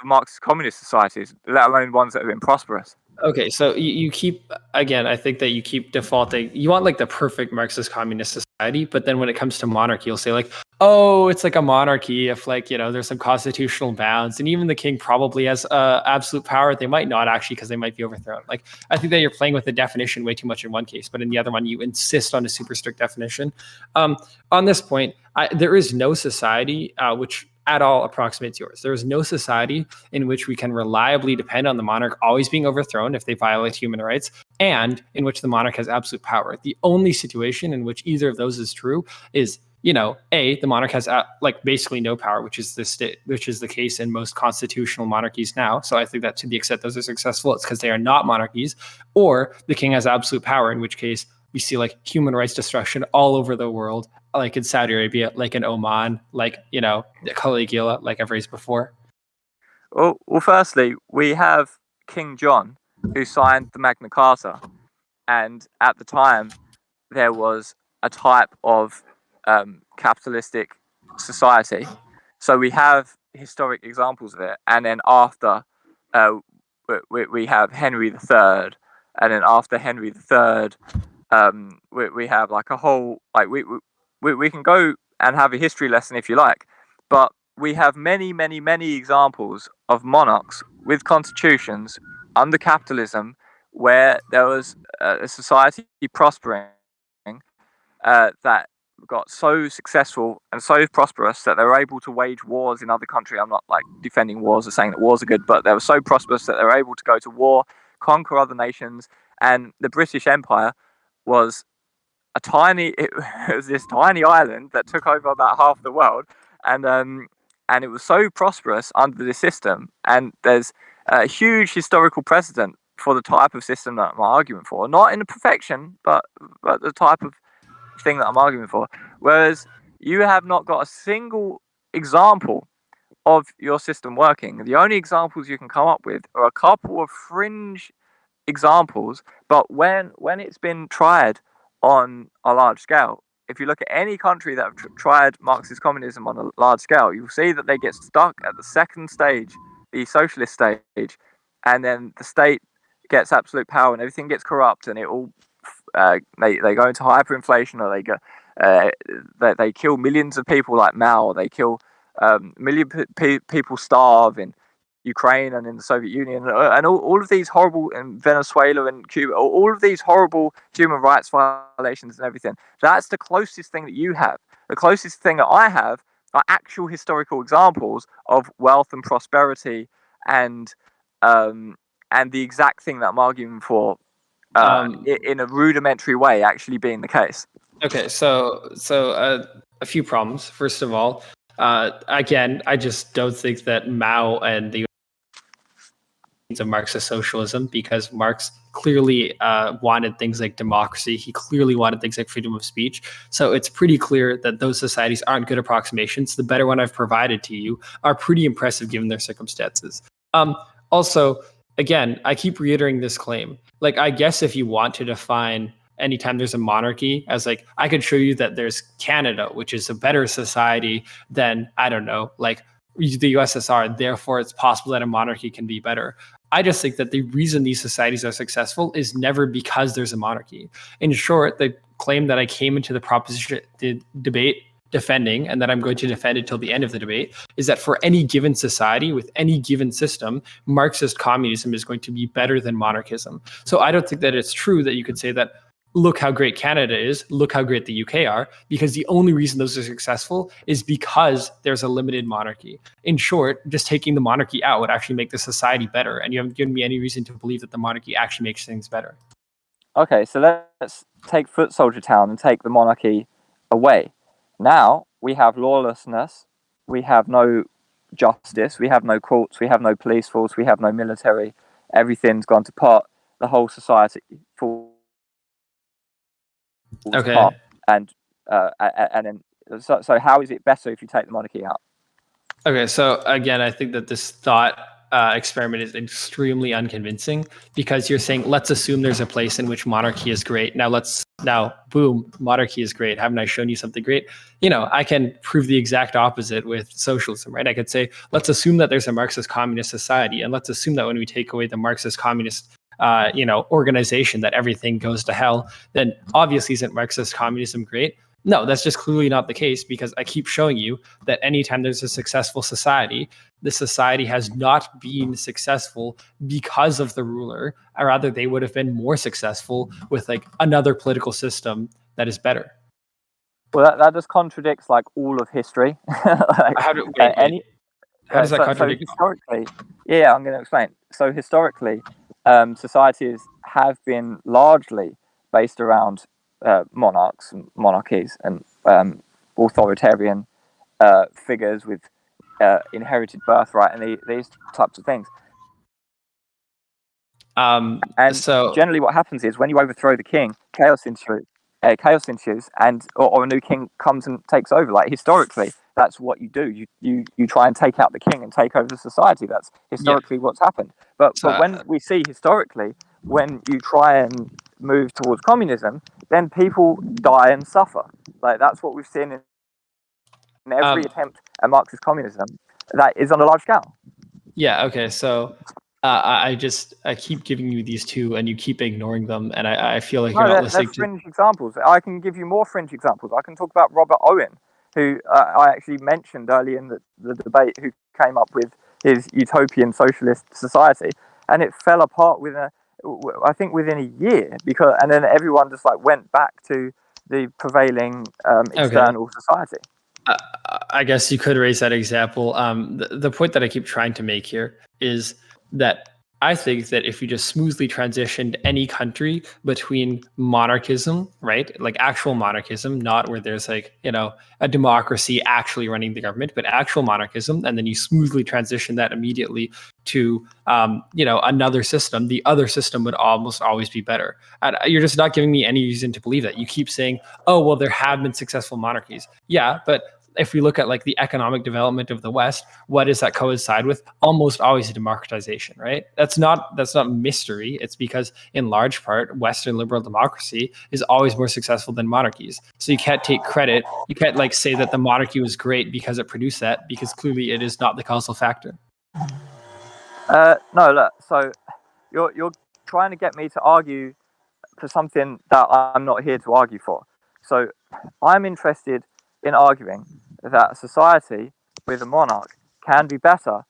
of Marxist communist societies, let alone ones that have been prosperous. Okay, so you keep, again, I think that you keep defaulting. You want like the perfect Marxist communist society, but then when it comes to monarchy, you'll say like, oh, it's like a monarchy if like, there's some constitutional bounds, and even the king probably has absolute power. They might not actually, because they might be overthrown. Like, I think that you're playing with the definition way too much in one case, but in the other one, you insist on a super strict definition. On this point, there is no society which at all approximates yours. There is no society in which we can reliably depend on the monarch always being overthrown if they violate human rights, and in which the monarch has absolute power. The only situation in which either of those is true is, the monarch has like basically no power, which is the case in most constitutional monarchies now. So I think that to the extent those are successful, it's because they are not monarchies. Or the king has absolute power, in which case we see like human rights destruction all over the world, like in Saudi Arabia, like in Oman, like, Caligula, like I've raised before. Well, firstly, we have King John, who signed the Magna Carta, and at the time there was a type of capitalistic society. So we have historic examples of it, and then after we have Henry III, and then after Henry III, we have like a whole like we can go and have a history lesson if you like, but we have many examples of monarchs with constitutions under capitalism where there was a society prospering that got so successful and so prosperous that they were able to wage wars in other countries. I'm not like defending wars or saying that wars are good, but they were so prosperous that they were able to go to war, conquer other nations, and the British Empire was it was this tiny island that took over about half the world, and it was so prosperous under this system. And there's a huge historical precedent for the type of system that I'm arguing for, not in the perfection, but the type of thing that I'm arguing for. Whereas you have not got a single example of your system working. The only examples you can come up with are a couple of fringe examples, but when it's been tried on a large scale, if you look at any country that have tried Marxist communism on a large scale, you'll see that they get stuck at the second stage, the socialist stage, and then the state gets absolute power and everything gets corrupt, and it all they go into hyperinflation, or they kill millions of people like Mao, or they kill people starve in Ukraine and in the Soviet Union, and all of these horrible, in Venezuela and Cuba, all of these horrible human rights violations and everything. That's the closest thing that you have. The closest thing that I have are actual historical examples of wealth and prosperity, and the exact thing that I'm arguing for in a rudimentary way actually being the case. Okay, so a few problems. First of all, again, I just don't think that Mao and the of Marxist socialism, because Marx clearly wanted things like democracy. He clearly wanted things like freedom of speech. So it's pretty clear that those societies aren't good approximations. The better one I've provided to you are pretty impressive given their circumstances. Also, again, I keep reiterating this claim. Like, I guess if you want to define anytime there's a monarchy as like, I could show you that there's Canada, which is a better society than, I don't know, like the USSR. Therefore, it's possible that a monarchy can be better. I just think that the reason these societies are successful is never because there's a monarchy. In short, the claim that I came into the debate defending, and that I'm going to defend it till the end of the debate, is that for any given society with any given system, Marxist communism is going to be better than monarchism. So I don't think that it's true that you could say that, look how great Canada is, look how great the UK are, because the only reason those are successful is because there's a limited monarchy. In short, just taking the monarchy out would actually make the society better, and you haven't given me any reason to believe that the monarchy actually makes things better. Okay, so let's take Footsoldier Town and take the monarchy away. Now we have lawlessness, we have no justice, we have no courts, we have no police force, we have no military. Everything's gone to pot. The whole society falls apart. And then so how is it better if you take the monarchy out? Okay, so again, I think that this thought experiment is extremely unconvincing, because you're saying, let's assume there's a place in which monarchy is great. Now, boom, monarchy is great. Haven't I shown you something great? You know, I can prove the exact opposite with socialism, right? I could say, let's assume that there's a Marxist communist society, and let's assume that when we take away the Marxist communist organization, that everything goes to hell. Then obviously, isn't Marxist communism great? No, that's just clearly not the case, because I keep showing you that anytime there's a successful society, the society has not been successful because of the ruler, or rather they would have been more successful with like another political system that is better. Well, that just contradicts like all of history. Like, How does that contradict? So historically, I'm going to explain. So historically, societies have been largely based around monarchies, and authoritarian figures with inherited birthright, and these types of things. So generally, what happens is when you overthrow the king, chaos ensues, and or a new king comes and takes over. Like historically, that's what you do. You try and take out the king and take over the society. That's historically what's happened. But when we see historically, when you try and move towards communism, then people die and suffer. Like that's what we've seen in every attempt at Marxist communism. that is on a large scale. Yeah. Okay. So I keep giving you these two, and you keep ignoring them, and I feel like you're No, not they're listening to. fringe examples. I can give you more fringe examples. I can talk about Robert Owen, who I actually mentioned early in the debate, who came up with his utopian socialist society, and it fell apart I think within a year, and then everyone just like went back to the prevailing external society. I guess you could raise that example. The point that I keep trying to make here is that I think that if you just smoothly transitioned any country between monarchism, right, like actual monarchism, not where there's like, a democracy actually running the government, but actual monarchism, and then you smoothly transition that immediately to, another system, the other system would almost always be better. And you're just not giving me any reason to believe that. You keep saying, oh, well, there have been successful monarchies. Yeah, but if we look at like the economic development of the West, what does that coincide with? Almost always a democratization, right? That's not mystery. It's because in large part, Western liberal democracy is always more successful than monarchies. So you can't take credit. You can't like say that the monarchy was great because it produced that, because clearly it is not the causal factor. No, look. So you're trying to get me to argue for something that I'm not here to argue for. So I'm interested in arguing that a society with a monarch can be better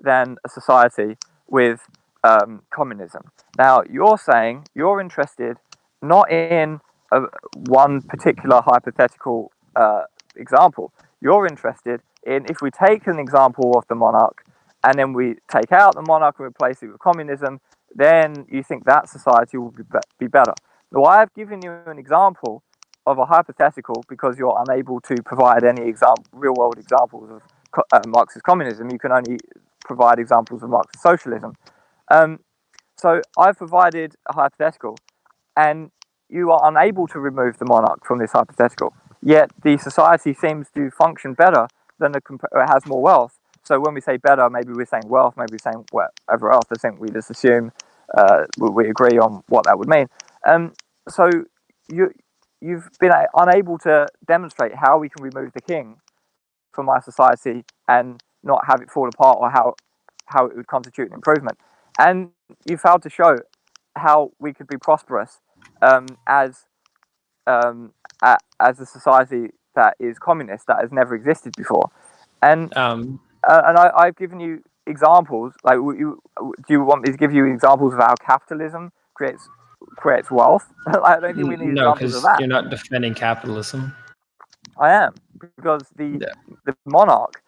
than a society with communism. Now, you're saying you're interested not in one particular hypothetical example. You're interested in, if we take an example of the monarch and then we take out the monarch and replace it with communism, then you think that society will be better. Now, I've given you an example of a hypothetical because you're unable to provide any real-world examples of Marxist communism. You can only provide examples of Marxist socialism. So I've provided a hypothetical, and you are unable to remove the monarch from this hypothetical. Yet the society seems to function better than it has more wealth. So when we say better, maybe we're saying wealth, maybe we're saying whatever else. I think we just assume we agree on what that would mean. So you've been unable to demonstrate how we can remove the king from our society and not have it fall apart, or how it would constitute an improvement. And you failed to show how we could be prosperous as a society that is communist, that has never existed before. And I've given you examples. Like, do you want me to give you examples of how capitalism creates wealth? I don't think we need examples of that. You're not defending capitalism. I am, because the monarch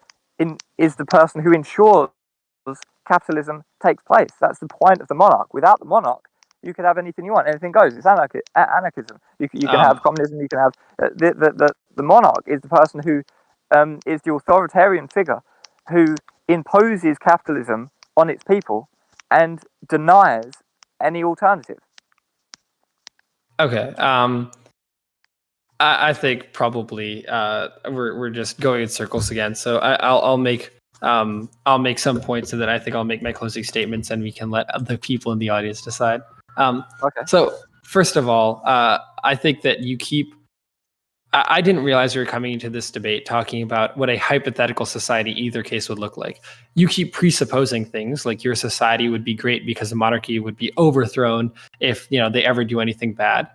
is the person who ensures capitalism takes place. That's the point of the monarch. Without the monarch, you could have anything you want. Anything goes. It's anarchism. You can have communism. You can have the monarch is the person who is the authoritarian figure who imposes capitalism on its people and denies any alternative. Okay. I think probably we're just going in circles again. So I'll make some points, and then I think I'll make my closing statements, and we can let the people in the audience decide. Okay. So first of all, I think that you keep. I didn't realize we were coming into this debate talking about what a hypothetical society either case would look like. You keep presupposing things like your society would be great because the monarchy would be overthrown if they ever do anything bad.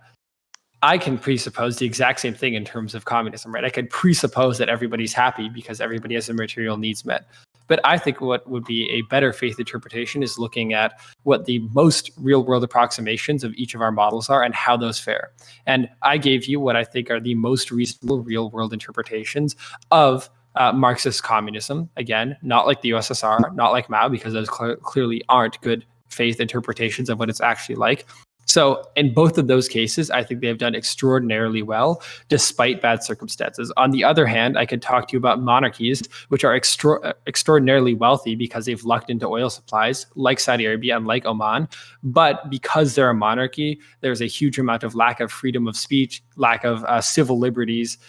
I can presuppose the exact same thing in terms of communism, right? I could presuppose that everybody's happy because everybody has their material needs met. But I think what would be a better faith interpretation is looking at what the most real world approximations of each of our models are and how those fare. And I gave you what I think are the most reasonable real world interpretations of Marxist communism. Again, not like the USSR, not like Mao, because those clearly aren't good faith interpretations of what it's actually like. So in both of those cases, I think they have done extraordinarily well, despite bad circumstances. On the other hand, I could talk to you about monarchies, which are extraordinarily wealthy because they've lucked into oil supplies, like Saudi Arabia and like Oman. But because they're a monarchy, there's a huge amount of lack of freedom of speech, lack of civil liberties.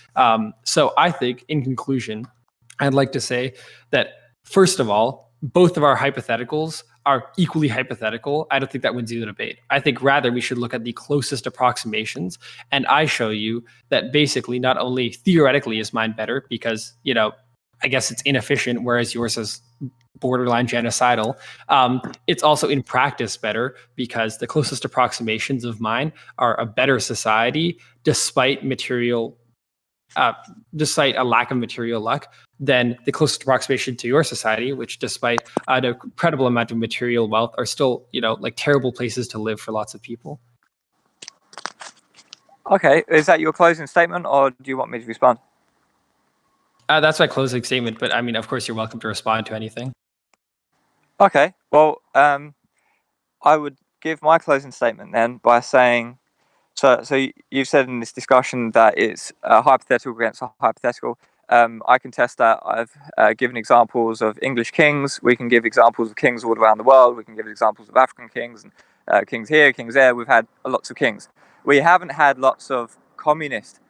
So I think, in conclusion, I'd like to say that, first of all, both of our hypotheticals are equally hypothetical. I don't think that wins either debate. I think rather we should look at the closest approximations. And I show you that basically not only theoretically is mine better because, I guess it's inefficient, whereas yours is borderline genocidal. It's also in practice better because the closest approximations of mine are a better society despite despite a lack of material luck than the closest approximation to your society, which despite an incredible amount of material wealth are still, like terrible places to live for lots of people. Okay, is that your closing statement, or do you want me to respond? That's my closing statement, but I mean, of course, you're welcome to respond to anything. Okay, well, I would give my closing statement then by saying, so you've said in this discussion that it's hypothetical against hypothetical. I can test that. I've given examples of English kings. We can give examples of kings all around the world. We can give examples of African kings and kings here, kings there. We've had lots of kings. We haven't had lots of communist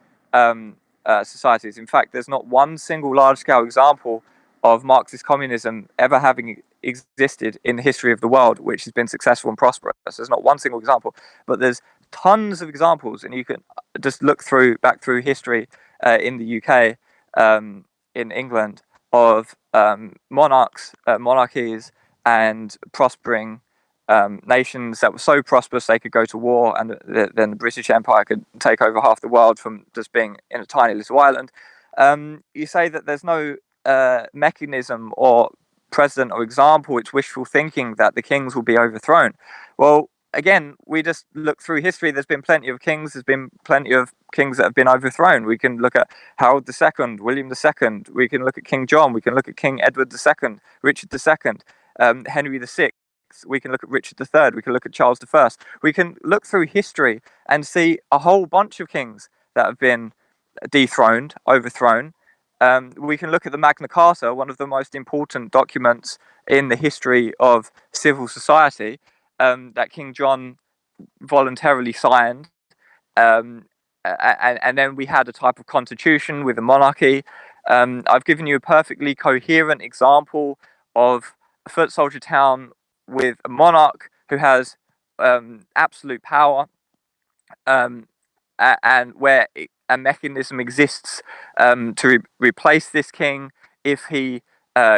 societies. In fact, there's not one single large-scale example of Marxist communism ever having existed in the history of the world which has been successful and prosperous. There's not one single example, but there's tons of examples, and you can just look back through history in the UK, in England, of monarchies and prospering nations that were so prosperous they could go to war, and then the British Empire could take over half the world from just being in a tiny little island. You say that there's no mechanism or precedent or example, it's wishful thinking that the kings will be overthrown. Well, again, we just look through history. There's been plenty of kings. There's been plenty of kings that have been overthrown. We can look at Harold II, William II. We can look at King John. We can look at King Edward II, Richard II, Henry VI. We can look at Richard III. We can look at Charles I. We can look through history and see a whole bunch of kings that have been dethroned, overthrown. We can look at the Magna Carta, one of the most important documents in the history of civil society, that King John voluntarily signed. And then we had a type of constitution with a monarchy. I've given you a perfectly coherent example of a foot soldier town with a monarch who has absolute power, and where a mechanism exists to replace this king if he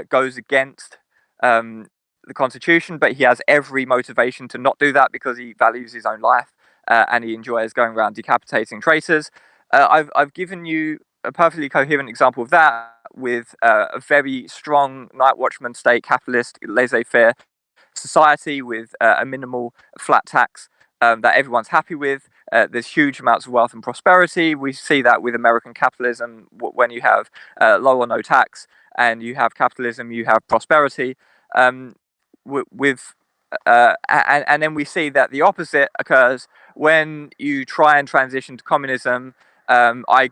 goes against the constitution, but he has every motivation to not do that because he values his own life and he enjoys going around decapitating traitors. I've given you a perfectly coherent example of that with a very strong night watchman state, capitalist, laissez-faire society with a minimal flat tax that everyone's happy with. There's huge amounts of wealth and prosperity. We see that with American capitalism. When you have low or no tax and you have capitalism, you have prosperity. And then we see that the opposite occurs when you try and transition to communism. I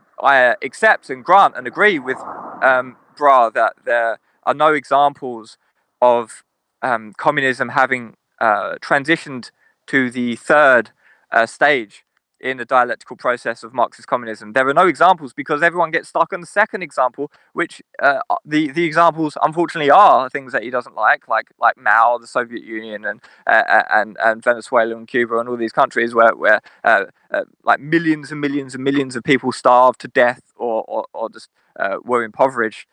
accept and grant and agree with Bruh that there are no examples of communism having transitioned to the third stage in the dialectical process of Marxist communism. There are no examples because everyone gets stuck on the second example, which the examples unfortunately are things that he doesn't like Mao, the Soviet Union, and Venezuela and Cuba and all these countries where like millions and millions and millions of people starved to death or just were impoverished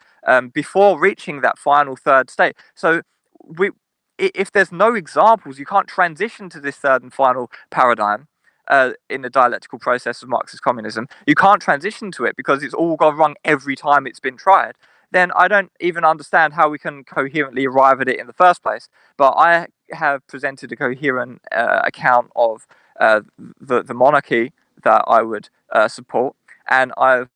before reaching that final third state. So if there's no examples, you can't transition to this third and final paradigm in the dialectical process of Marxist communism. You can't transition to it because it's all gone wrong every time it's been tried. Then I don't even understand how we can coherently arrive at it in the first place. But I have presented a coherent account of the monarchy that I would support. And I've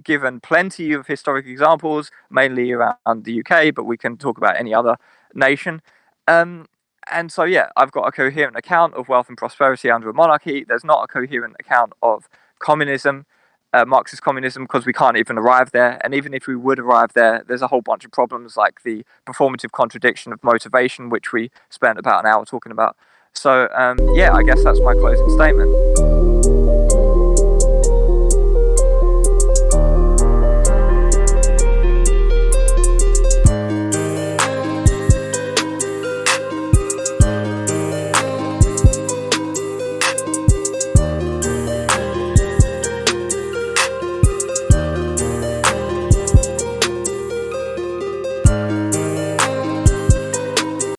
given plenty of historic examples, mainly around the UK, but we can talk about any other nation. And so, yeah, I've got a coherent account of wealth and prosperity under a monarchy. There's not a coherent account of communism, Marxist communism, because we can't even arrive there. And even if we would arrive there, there's a whole bunch of problems like the performative contradiction of motivation, which we spent about an hour talking about. So, yeah, I guess that's my closing statement.